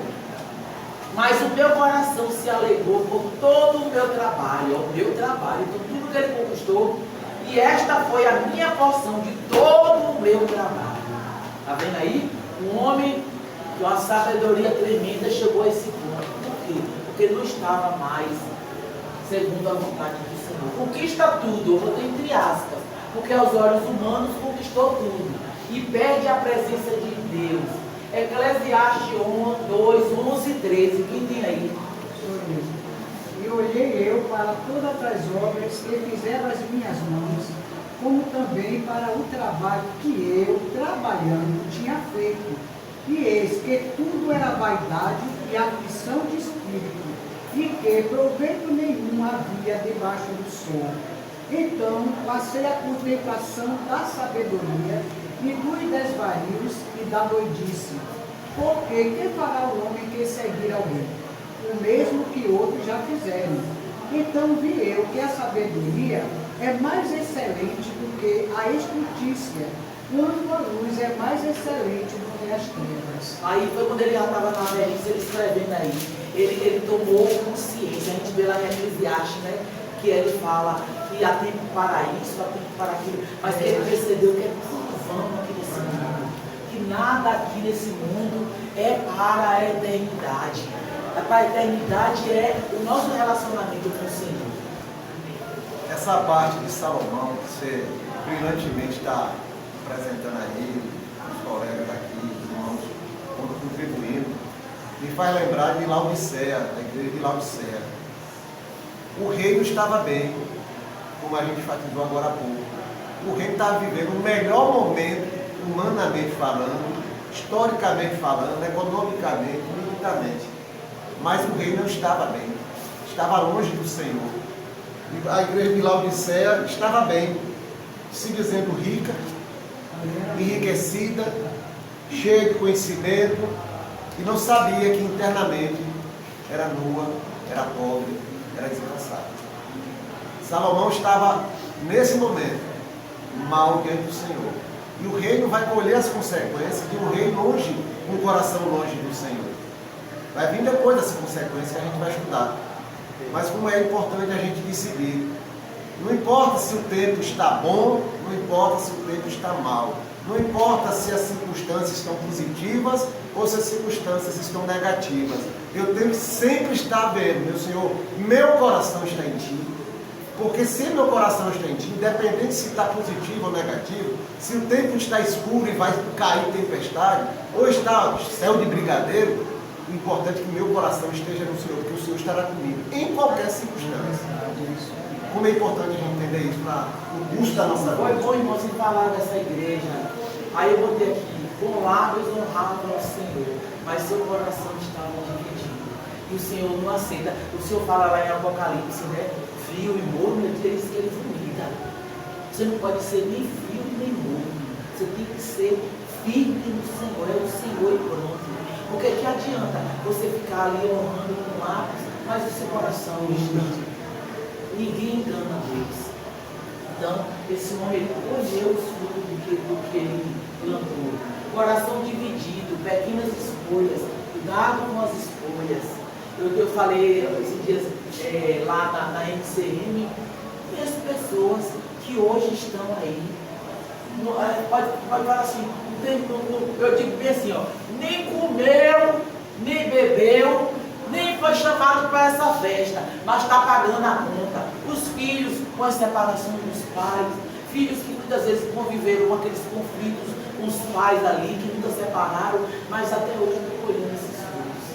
Mas o meu coração se alegrou por todo o meu trabalho, ó, o meu trabalho, então tudo que ele conquistou, e esta foi a minha porção de todo o meu trabalho. Está vendo aí? Um homem com uma sabedoria tremenda chegou a esse ponto. Por quê? Porque não estava mais segundo a vontade do Senhor. Conquista tudo, eu vou entre aspas, porque aos olhos humanos conquistou tudo e perde a presença de Deus. Eclesiastes 2, 11 e 13, quem tem aí? E olhei eu para todas as obras que fizeram as minhas mãos, como também para o trabalho que eu, trabalhando, tinha feito. E eis que tudo era vaidade e aflição de espírito, e que proveito nenhum havia debaixo do sol. Então passei a contemplação da sabedoria e dos desvarios e da doidice. Porque que fará o homem que seguir alguém? O mesmo que outros já fizeram. Então vi eu que a sabedoria é mais excelente do que a estultícia, quando a luz é mais excelente do que as trevas. Aí foi quando ele já estava na velhice, ele escrevendo aí. Ele tomou consciência, a gente vê lá em Eclesiastes, né? Que ele fala que há tempo para isso, há tempo para aquilo, mas que ele percebeu que é tudo vão aqui nesse mundo, que nada aqui nesse mundo é para a eternidade. Para a eternidade é o nosso relacionamento com o Senhor. Essa parte de Salomão, que você brilhantemente está apresentando aí, os colegas aqui, os irmãos, contribuindo, me faz lembrar de Laodiceia, da igreja de Laodiceia. O reino estava bem, como a gente enfatizou agora há pouco. O reino estava vivendo o melhor momento, humanamente falando, historicamente falando, economicamente, militarmente. Mas o reino não estava bem, estava longe do Senhor. E a igreja de Laodiceia estava bem, se dizendo rica, enriquecida, cheia de conhecimento, e não sabia que internamente era nua, era pobre, era desgraçada. Salomão estava, nesse momento, mal diante do Senhor. E o reino vai colher as consequências de um reino longe, um coração longe do Senhor. Vai vir depois dessa consequência, a gente vai estudar. Mas como é importante a gente decidir. Não importa se o tempo está bom, não importa se o tempo está mal. Não importa se as circunstâncias estão positivas ou se as circunstâncias estão negativas. Eu tenho que sempre estar vendo, meu Senhor, meu coração está em Ti. Porque se meu coração está em Ti, independente se está positivo ou negativo, se o tempo está escuro e vai cair tempestade, ou está céu de brigadeiro, o importante é que meu coração esteja no Senhor, porque o Senhor estará comigo, em qualquer circunstância. Como é importante a gente entender isso para o custo da nossa vida. Foi bom, irmão, você falar dessa igreja. Aí eu botei aqui, com lábios honravam ao Senhor, mas seu coração estava dividido. E o Senhor não aceita. O Senhor fala lá em Apocalipse, né? Frio e morno, ele diz que ele vomita. Você não pode ser nem frio nem morno. Você tem que ser firme no Senhor. É o Senhor e pronto. Porque que adianta você ficar ali honrando com lábios, mas o seu coração é distante. Ninguém engana Deus. Então, esse homem ele colheu os frutos do que ele plantou. Coração dividido, pequenas escolhas, cuidado com as escolhas. Eu falei esses dias lá na MCM, conheço pessoas que hoje estão aí. Pode falar assim, eu digo bem assim, ó, nem comeu, nem bebeu, nem foi chamado para essa festa, mas está pagando a conta. Os filhos com a separação dos pais, filhos que muitas vezes conviveram com aqueles conflitos com os pais ali, que nunca separaram, mas até hoje estão colhendo esses frutos.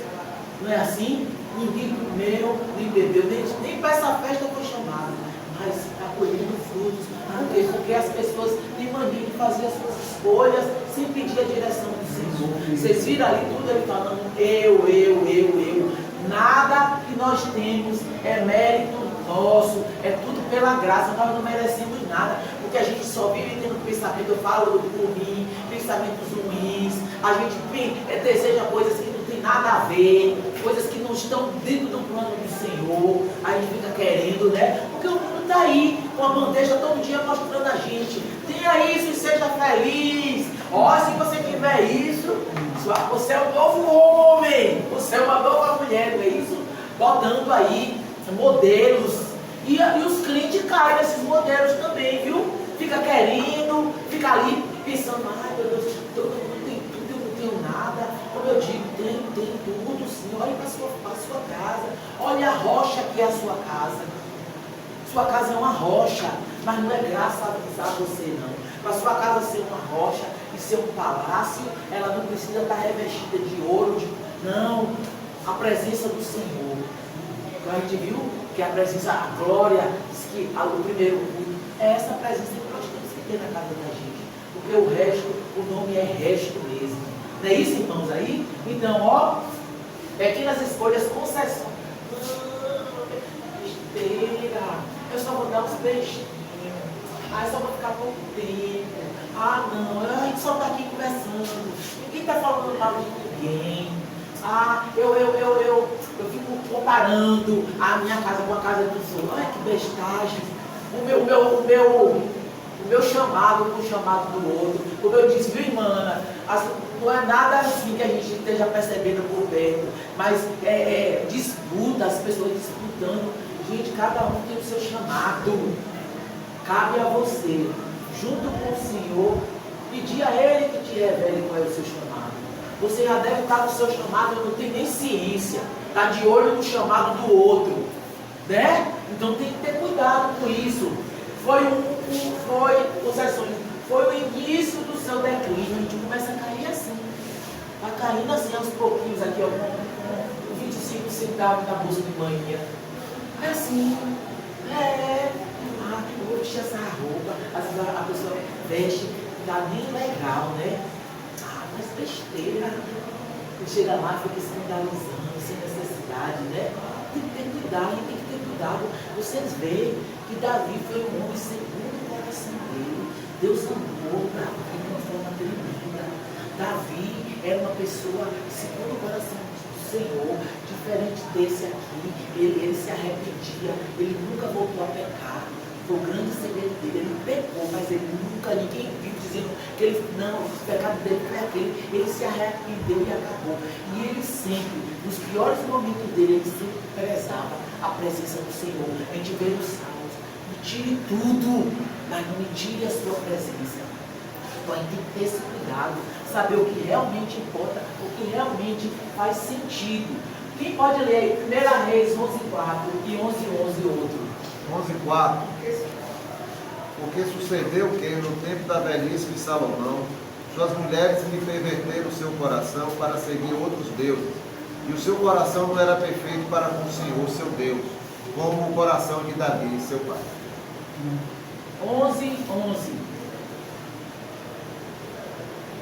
Não é assim? Ninguém comeu, nem bebeu, nem para essa festa foi chamado, mas está colhendo frutos. Por quê? Porque as pessoas têm mania de fazer as suas escolhas sem pedir a direção do Senhor. Vocês viram ali tudo ele falando eu. Nada que nós temos é mérito nosso, é tudo pela graça, nós não merecemos nada, porque a gente só vive tendo pensamento, eu falo por mim, pensamentos ruins, a gente deseja coisas que não tem nada a ver, coisas que não estão dentro do plano do Senhor, a gente fica querendo, né? Porque o mundo está aí, com a bandeja todo dia mostrando a gente, tenha isso e seja feliz. Ó, se você tiver isso, você é um novo homem, você é uma nova mulher, não é isso? Botando aí modelos, e os clientes caem nesses modelos também, viu? Fica querendo, fica ali pensando, ai meu Deus, todo mundo tem tudo, eu não tenho nada. Como eu digo, tem tudo sim. Olhe para a sua casa, olhe a rocha que é a sua casa. Sua casa é uma rocha, mas não é graça avisar você não. Para sua casa ser uma rocha e ser um palácio, ela não precisa estar revestida de ouro, não. A presença do Senhor. A gente viu que a presença, a glória, diz que o primeiro culto é essa presença que nós temos que ter na casa da gente. Porque o resto, o nome é resto mesmo. Não é isso, irmãos, aí? Então, ó, pequenas escolhas, concessões. Besteira. Eu só vou dar uns beijinhos. Ah, eu só vou ficar pouco tempo. Ah, não, a gente só está aqui conversando. Ninguém está falando mal de ninguém. Ah, eu fico comparando a minha casa com a casa dos outros. Olha que bestagem. O meu chamado com o chamado do outro. Como eu disse, viu, irmã, não é nada assim que a gente esteja percebendo por perto, mas disputa, as pessoas disputando. Gente, cada um tem o seu chamado. Cabe a você, junto com o Senhor, pedir a Ele que te revele qual é o seu chamado. Você já deve estar no seu chamado, não tem nem ciência. Está de olho no chamado do outro. Né? Então tem que ter cuidado com isso. Foi o início do seu declínio. A gente começa a cair assim. Vai caindo assim aos pouquinhos aqui, ó, com 25 centavos na bolsa de manhã. É assim. Eu vou vestir essa roupa. Às vezes a pessoa veste, tá nem legal, né? Mas besteira. Chega lá, fica escandalizando, sem necessidade, né? Tem que ter cuidado, tem que ter cuidado. Vocês veem que Davi foi um homem segundo o coração dele. Deus amou Davi de uma forma tremenda. Davi era uma pessoa segundo o coração do Senhor, diferente desse aqui. Ele se arrependia, ele nunca voltou a pecar. Foi o grande segredo dele. Ele pecou, mas ele nunca, ninguém viu dizendo que ele, não, o pecado dele foi aquele. Ele se arrependeu e acabou. E ele sempre, nos piores momentos dele, ele sempre prezava a presença do Senhor. A gente vê nos Salmos, me tire tudo, mas não me tire a sua presença. Então a gente tem que ter esse cuidado, saber o que realmente importa, o que realmente faz sentido. Quem pode ler aí 1 Reis 11:4 e 11:11 outro? 11:4. Porque sucedeu que no tempo da velhice de Salomão, suas mulheres lhe perverteram o seu coração para seguir outros deuses, e o seu coração não era perfeito para com o Senhor, seu Deus, como o coração de Davi, seu pai. 11:11.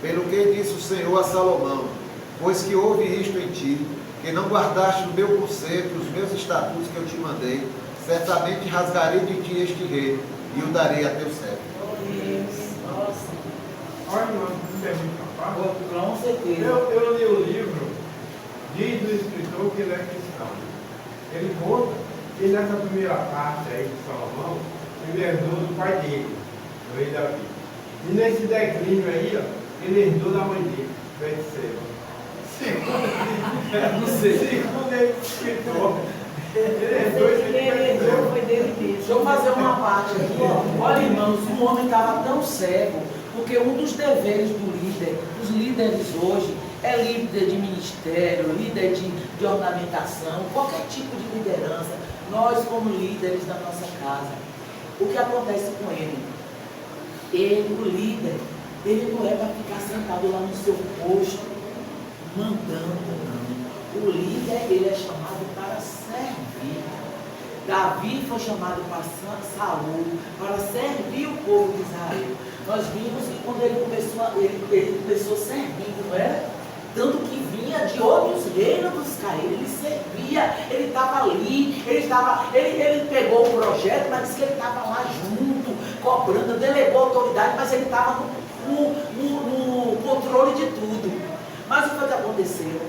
Pelo que disse o Senhor a Salomão, pois que houve isto em ti, que não guardaste o meu conserto, os meus estatutos que eu te mandei, certamente rasgarei de ti este rei, e o darei a teu servo. Nossa. Olha, irmão, isso é muito capaz. Com certeza. Eu li o livro, diz do escritor que ele é cristão. Ele conta que nessa primeira parte aí de Salomão, ele herdou do pai dele, o rei Davi. E nesse declínio aí, ó, ele herdou da mãe dele, Betseba. Segundo ele escritor, ele herdou esse declínio. Foi dele mesmo. Deixa eu fazer uma parte aqui. Olha, irmãos, o homem estava tão cego, porque um dos deveres do líder, dos líderes hoje, é líder de ministério, líder de ornamentação, qualquer tipo de liderança. Nós, como líderes da nossa casa, o que acontece com ele? Ele, o líder, ele não é para ficar sentado lá no seu posto, mandando, não. O líder, ele é chamado para servir. Davi foi chamado para Saul, para servir o povo de Israel. Nós vimos que quando ele começou servindo, não era? Tanto que vinha de outros reinos dos Israel, ele servia, ele estava ali, ele pegou o projeto, mas disse que ele estava lá junto, cobrando, delegou autoridade, mas ele estava no controle de tudo. Mas o que foi que aconteceu?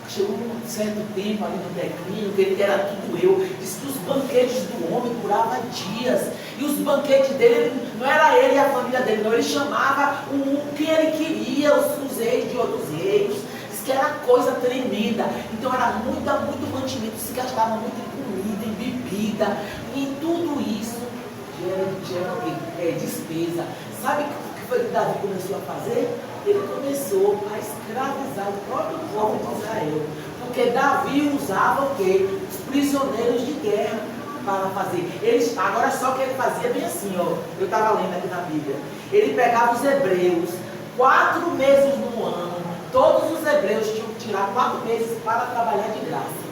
Chegou um certo tempo ali no declínio, que ele era tudo eu. Diz que os banquetes do homem duravam dias. E os banquetes dele, não era ele e a família dele, não. Ele chamava quem ele queria, os reis de outros reinos. Diz que era coisa tremenda. Então era muito mantimento, se gastava muito em comida, em bebida. E tudo isso gera despesa. Sabe o que foi que Davi começou a fazer? Ele começou a escravizar o próprio povo de Israel. Porque Davi usava o quê? Os prisioneiros de guerra para fazer. Agora só que ele fazia bem assim, ó. Eu estava lendo aqui na Bíblia. Ele pegava os hebreus, 4 meses no ano. Todos os hebreus tinham que tirar 4 meses para trabalhar de graça.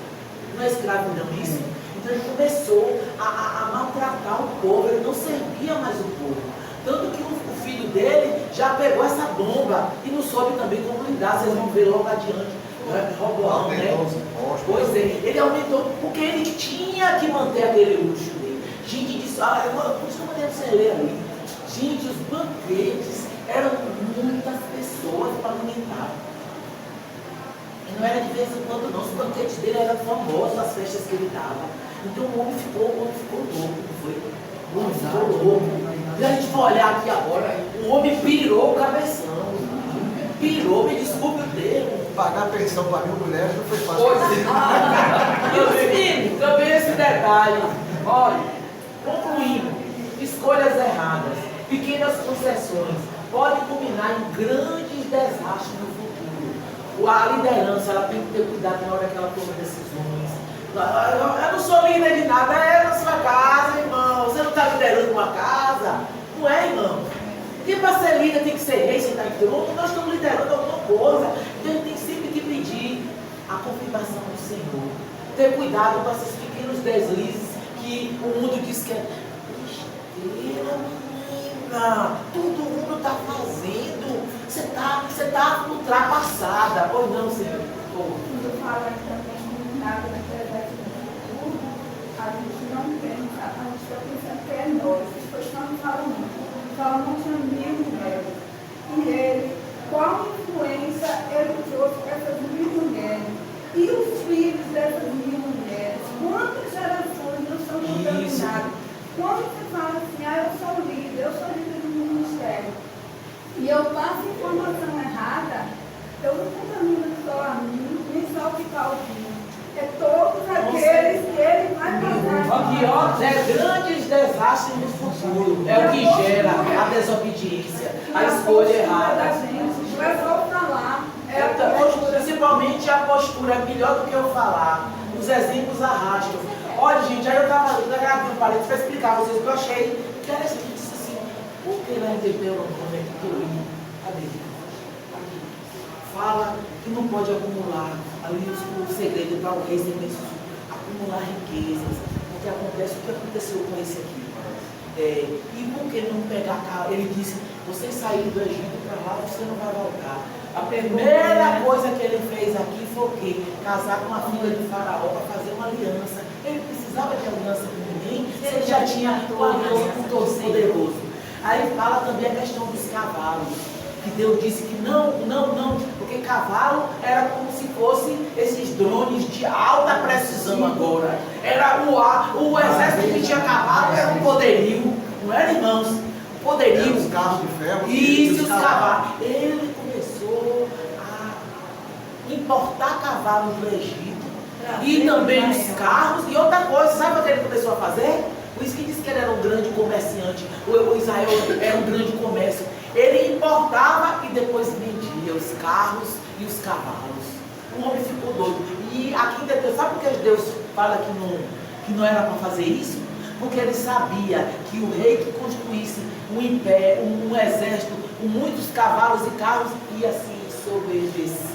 Não é escravidão isso? Então ele começou a maltratar o povo. Ele não servia mais o povo. Tanto que o filho dele já pegou essa bomba e não soube também como lidar. Vocês vão ver logo adiante. Roboão, né? Pois é, ele aumentou porque ele tinha que manter aquele luxo dele. Gente disse, por isso que eu mandei você ler ali. Gente, os banquetes eram muitas pessoas para alimentar. E não era de vez em quando não, os banquetes dele eram famosos, as festas que ele dava. Então o homem ficou louco, não foi? O homem ficou louco. E a gente vai olhar aqui agora, o homem pirou o cabeção. Pirou, me desculpe o termo. Pagar pensão para 1000 mulheres não foi fácil. Também esse detalhe. Olha, concluindo, escolhas erradas, pequenas concessões, podem culminar em grandes desastres no futuro. A liderança, ela tem que ter cuidado na hora que ela toma decisões. Eu não sou líder de nada, é na sua casa, irmão. Você não está liderando uma casa? Não é, irmão? Porque para ser líder tem que ser rei, sentar em trono. Nós estamos liderando alguma coisa. Então a gente tem sempre que pedir a confirmação do Senhor. Ter cuidado com esses pequenos deslizes que o mundo diz que é besteira, menina. Todo mundo está fazendo. Você está ultrapassada. Ou não, Senhor? Quando fala também nada da verdade do futuro, a gente não pensa, a gente está pensando que é nós. As pessoas não falam muito. Salomão tinha 1000 mulheres. E ele, qual influência ele trouxe para essas 1000 mulheres? E os filhos dessas 1000 mulheres? Quantas gerações não são contaminadas? Quando você fala assim, eu sou líder do ministério, e eu passo informação errada, eu não contamino só a mim, nem só o que está ouvindo. É todos aqueles que ele vai passar. Aqui, ó, grandes desastres no futuro. É o que gera a desobediência, a escolha errada. Não é só falar. Principalmente a postura é melhor do que eu falar. Os exemplos arrastam. Olha, gente, aí eu estava gravando um parênteses para explicar a vocês o que eu achei interessante. Eu disse assim, por que lá em Deuteronômio que eu li? Cadê? Aqui. Fala que não pode acumular. Ali o segredo para o rei ser acumular riquezas. Porque acontece o que aconteceu com esse aqui. E por que não pegar? Ele disse, vocês saíram do Egito para lá, você não vai voltar. A primeira coisa que ele fez aqui foi o quê? Casar com a filha de Faraó para fazer uma aliança. Ele precisava de aliança com ninguém, ele já tinha uma aliança com o Todo-Poderoso. Aí fala também a questão dos cavalos. Que Deus disse que não, porque cavalo era como se fosse esses drones de alta precisão agora. Era o exército que tinha cavalo, era um poderio, não era, irmãos? Poderio. Os carros de ferro. Isso, os cavalos. Ele começou a importar cavalos do Egito e também os carros e outra coisa. Sabe o que ele começou a fazer? Por isso que diz que ele era um grande comerciante. O Israel era um grande comércio. Ele importava e depois vendia os carros e os cavalos. O homem ficou doido. E aqui em Deus, sabe por que Deus fala que não era para fazer isso? porque ele sabia que o rei que construísse um império, um exército com muitos cavalos e carros ia se ensoberbecer.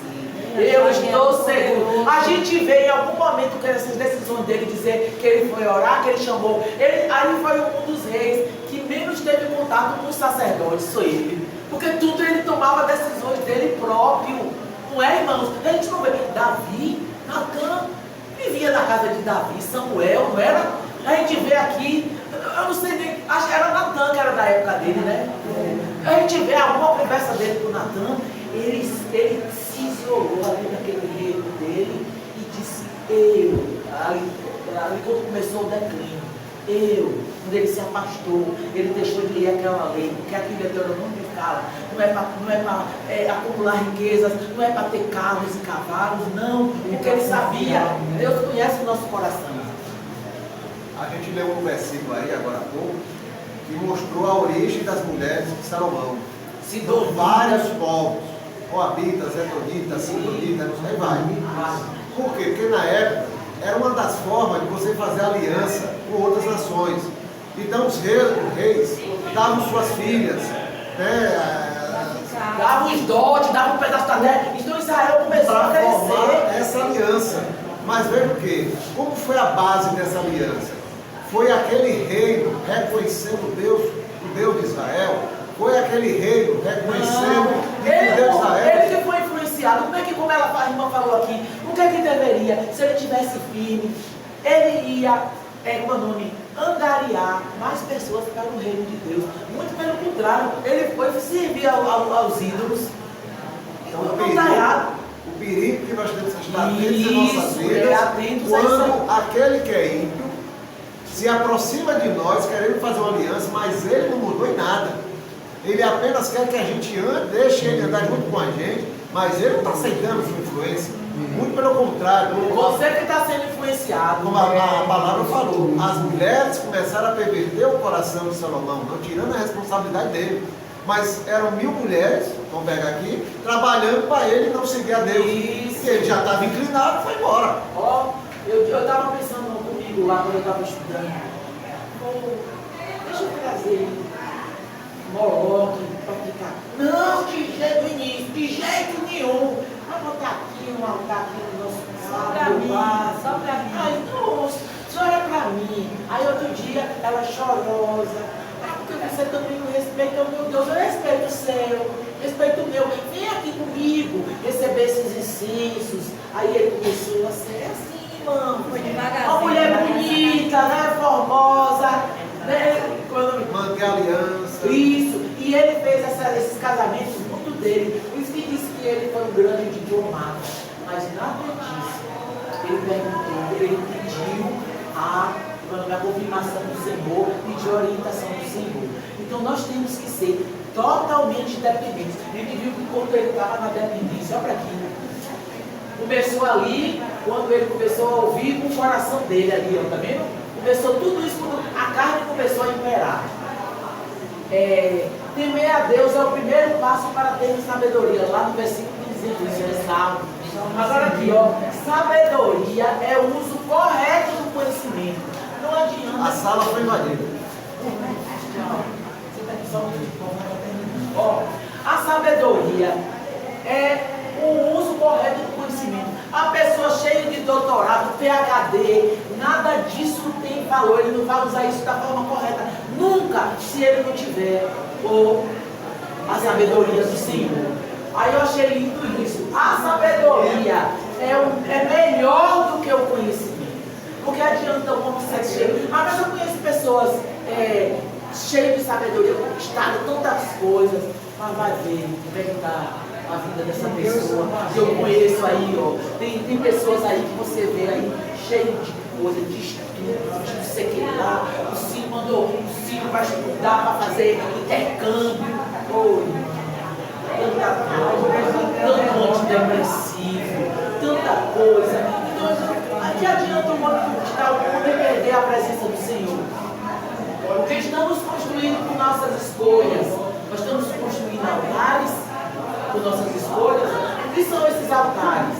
Eu estou seguro. A gente vê em algum momento que essas decisões dele dizer que ele foi orar, que ele chamou. Aí foi um dos reis que menos teve contato com os sacerdotes, foi ele. Porque tudo ele tomava decisões dele próprio. Não é, irmãos? A gente não vê. Davi, Natan, vivia na casa de Davi, Samuel, não era? A gente vê aqui, eu não sei nem, acho que era Natan que era da época dele, né? A gente vê alguma conversa dele com Natan, ele se isolou ali naquele reino dele e disse, ali quando começou o declínio, quando ele se afastou, ele deixou de ler aquela lei, porque aquilo é Deuteronômio fala, não é para acumular riquezas, não é para ter carros e cavalos, não, porque ele sabia, Deus conhece o nosso coração. A gente leu um versículo aí, agora há pouco, que mostrou a origem das mulheres de Salomão. São vários povos, Moabitas, Edonitas, Sidonitas, não sei vai. Por quê? Porque na época era uma das formas de você fazer aliança com outras nações. Então os reis davam suas filhas, né, davam os dotes, davam um pedaço da terra. Então Israel começou a crescer essa aliança. Mas veja o que? Como foi a base dessa aliança? Foi aquele reino reconhecendo Deus, o Deus de Israel. Foi aquele reino reconhecendo o Deus de Israel. Ele que foi influenciado. Como a irmã falou aqui, o que é que deveria? Se ele tivesse firme, ele ia, angariar mais pessoas para o reino de Deus. Muito pelo contrário, ele foi servir aos ídolos. Então não está errado. O perigo que nós temos que estar atentos em nossas vidas, quando aquele que é ímpio se aproxima de nós, querendo fazer uma aliança, mas ele não mudou em nada. Ele apenas quer que a gente deixe ele andar junto com a gente, mas ele não está aceitando sua influência. Muito pelo contrário. Você que está sendo influenciado. Como a palavra falou, as mulheres começaram a perverter o coração de Salomão, não tirando a responsabilidade dele. Mas eram 1000 mulheres, vamos pegar aqui, trabalhando para ele não seguir a Deus. Isso. Ele já estava inclinado e foi embora. Eu estava pensando comigo lá quando eu estava estudando. Deixa eu trazer Moloque para ficar. Não, de jeito nenhum. Vai botar aqui um altar aqui no nosso Só para mim. Ai, nossa, só é para mim. Aí outro dia ela chorosa. Porque você também não respeita o meu Deus, eu respeito o seu, respeito o meu. Vem aqui comigo receber esses incensos. Aí ele começou a ser assim, mano. Foi devagarzinho. Uma mulher bonita, né? Formosa, né? Manter a aliança. Isso. E ele fez esses casamentos muito dele. Por isso que disse que ele foi um grande diplomata. Mas nada disso. Ele perguntou, ele pediu a confirmação do Senhor e de orientação do Senhor. Então nós temos que ser totalmente dependentes. Ele viu que quando ele estava na dependência, olha para aqui, começou ali, quando ele começou a ouvir com o coração dele ali, ó, tá vendo? Começou tudo isso, quando a carne começou a imperar. Temer a Deus é o primeiro passo para ter sabedoria, lá no versículo 15, isso é Salmo. Agora aqui, ó, sabedoria é o uso correto do conhecimento. Não adianta. A sala foi invadida. A sabedoria é o uso correto do conhecimento. A pessoa cheia de doutorado, PhD, nada disso tem valor. Ele não vai usar isso da forma correta. Nunca, se ele não tiver a sabedoria do Senhor. Aí eu achei lindo isso. A sabedoria é melhor do que o conhecimento. Porque adianta o homem ser cheio. Mas eu conheço pessoas cheias de sabedoria, conquistadas tantas coisas, mas vai ver como é que está a vida dessa pessoa. Eu conheço aí, ó. Tem pessoas aí que você vê aí, cheio de coisa, de estudo, de não sei o que lá. O Ciro mandou, o Ciro vai estudar para fazer intercâmbio. Tanta coisa, tanto antidepressivo, tanta coisa. Então, que adianta o homem conquistar o mundo e perder a presença do Senhor? Porque estamos construindo com nossas escolhas. Nós estamos construindo altares com nossas escolhas. O que são esses altares?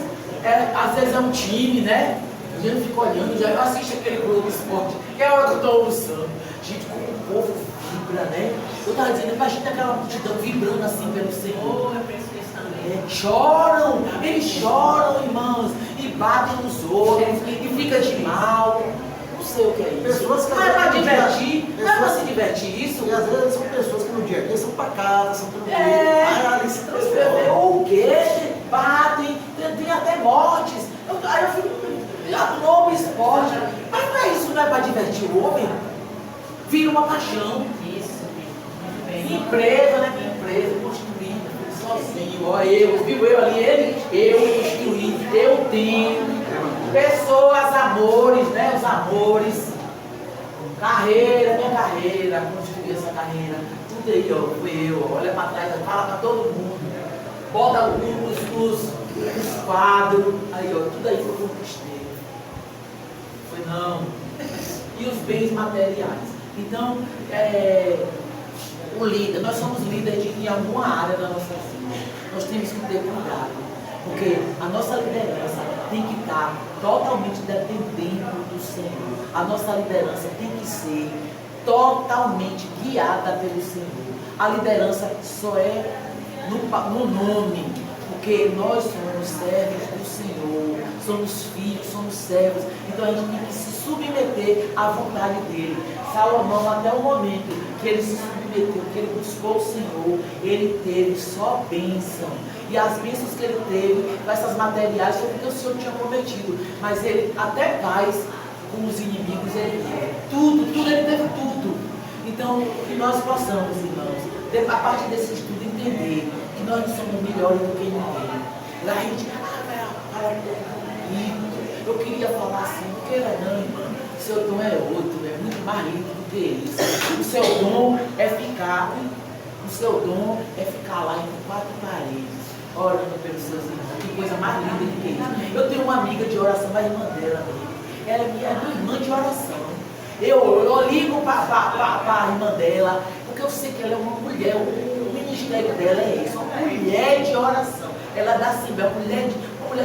Às vezes é um time, né? A gente fica olhando, já assiste aquele Globo Esporte. que é a hora que eu estou almoçando. Gente, como o povo vibra, né? Eu estava dizendo, imagina aquela multidão vibrando assim pelo Senhor. Oh, eu penso nisso também. Choram, eles choram, irmãos, e batem nos outros, e fica de mal. Não sei o que é isso. Pessoas que não é para às vezes divertir, não é para pessoas- se divertir isso. E às vezes são pessoas que no dia a dia são pacadas, são tranquilas. É. Aí ali se transformam. O quê? Batem, tem até mortes. Aí eu fico, novo esporte. Mas não é isso, não é para divertir o homem? Vira uma paixão. Isso, muito bem. Empresa, né? Empresa, construída, sozinho. Ó, viu eu ali, eu construí, eu tenho. Pessoas, amores, né? Os amores. Carreira, minha carreira, construí essa carreira. Tudo aí, ó, fui eu. Olha para trás, fala para todo mundo. Bota os quadros. Aí, ó, tudo aí foi que eu conquistei. Foi não. E os bens materiais. Então, o líder, nós somos líderes em alguma área da nossa vida. Nós temos que ter cuidado. Porque a nossa liderança tem que estar totalmente dependente do Senhor. A nossa liderança tem que ser totalmente guiada pelo Senhor. A liderança só é no nome, porque nós somos servos do Senhor, somos filhos, somos servos. Então a gente tem que se submeter à vontade dele. Salomão, até o momento que ele se submeteu, que ele buscou o Senhor, ele teve só bênção. E as bênçãos que ele teve, com essas materiais, foi porque o Senhor tinha prometido. Mas ele até paz com os inimigos, ele teve. Tudo, ele teve tudo. Então, que nós possamos, irmãos, a partir desse estudo, entender que nós não somos melhores do que ninguém. Lá a gente, fala rico. Eu queria falar assim, não queira não, irmão. O seu dom é outro, é muito mais rico do que isso. O seu dom é ficar lá entre quatro paredes, orando pelos seus irmãos. Que coisa mais linda do que isso. Eu tenho uma amiga de oração, a irmã dela mesmo. Ela é minha irmã de oração. Eu ligo para a irmã dela, porque eu sei que ela é uma mulher, o ministério dela é esse, uma mulher de oração. Ela dá assim, uma mulher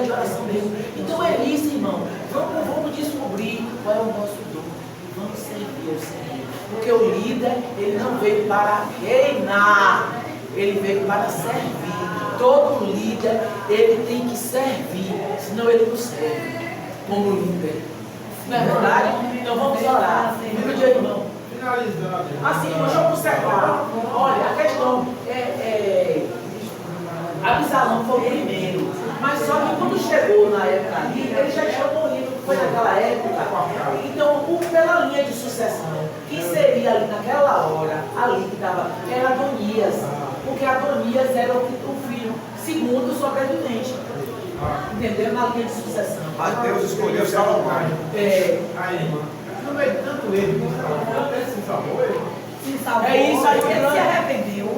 de oração mesmo. Então é isso, irmão. Vamos descobrir qual é o nosso dom. E vamos servir ao Senhor. Porque o líder, ele não veio para reinar, ele veio para servir. Todo líder, ele tem que servir, senão ele não serve como líder. Não é verdade? Então vamos orar. Meu dia, irmão. Finalizando. Assim, deixa eu consertar. Olha, a questão Absalão foi o primeiro. Mas só que quando chegou na época ali, ele já tinha morrido. Foi naquela época. Então, pela linha de sucessão, quem seria ali naquela hora, ali que estava, era Adonias. Porque Adonias era o filho segundo sobrevivente. Entendeu? Na linha de sucessão. Mas Deus escolheu Salomão. Aí, irmã, no meio de tanto erro que Salomão, até se salvou ele. Se salvou, É isso aí, ele se arrependeu.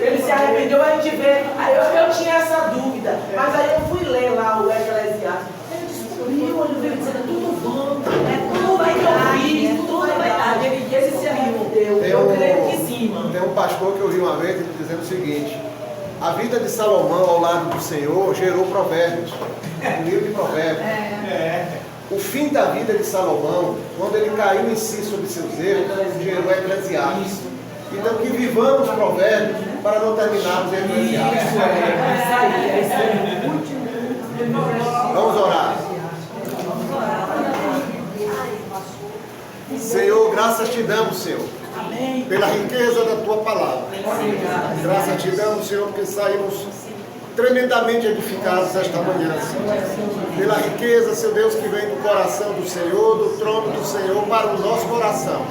Ele se arrependeu, a gente vê. Aí eu tinha essa dúvida, mas aí eu fui ler lá o Eclesiastes. Ele descobriu, ele veio dizendo, tudo vão, tudo vai dar, tudo vai dar. Ele se arrependeu. Eu creio que sim, mano. Tem um pastor que eu vi uma vez ele dizendo o seguinte: a vida de Salomão ao lado do Senhor gerou provérbios. Um livro de provérbios. O fim da vida de Salomão, quando ele caiu em si sobre seus erros, gerou Eclesiastes. Então que vivamos provérbios para não terminarmos em Eclesiastes. Isso aí. Vamos orar. Senhor, graças te damos, Senhor, Amém. pela riqueza da tua palavra. Graças te damos, Senhor, porque saímos tremendamente edificados esta manhã, Senhor. Pela riqueza, Seu Deus, que vem do coração do Senhor, do trono do Senhor para o nosso coração.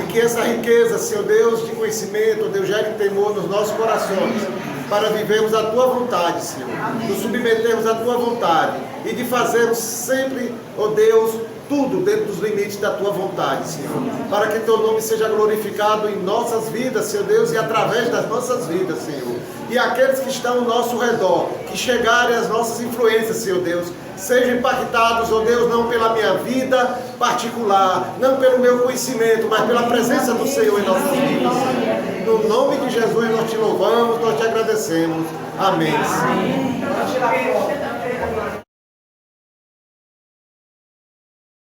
E que essa riqueza, Seu Deus, de conhecimento, Deus, gere temor nos nossos corações, para vivermos a Tua vontade, Senhor. Nos submetermos à Tua vontade e de fazermos sempre, ó Deus, tudo dentro dos limites da Tua vontade, Senhor. Para que Teu nome seja glorificado em nossas vidas, Senhor Deus, e através das nossas vidas, Senhor. E aqueles que estão ao nosso redor, que chegarem às nossas influências, Senhor Deus, sejam impactados, ó Deus, não pela minha vida particular, não pelo meu conhecimento, mas pela presença do Senhor em nossas vidas. No nome de Jesus nós te louvamos, nós te agradecemos. Amém. Pode tirar a foto.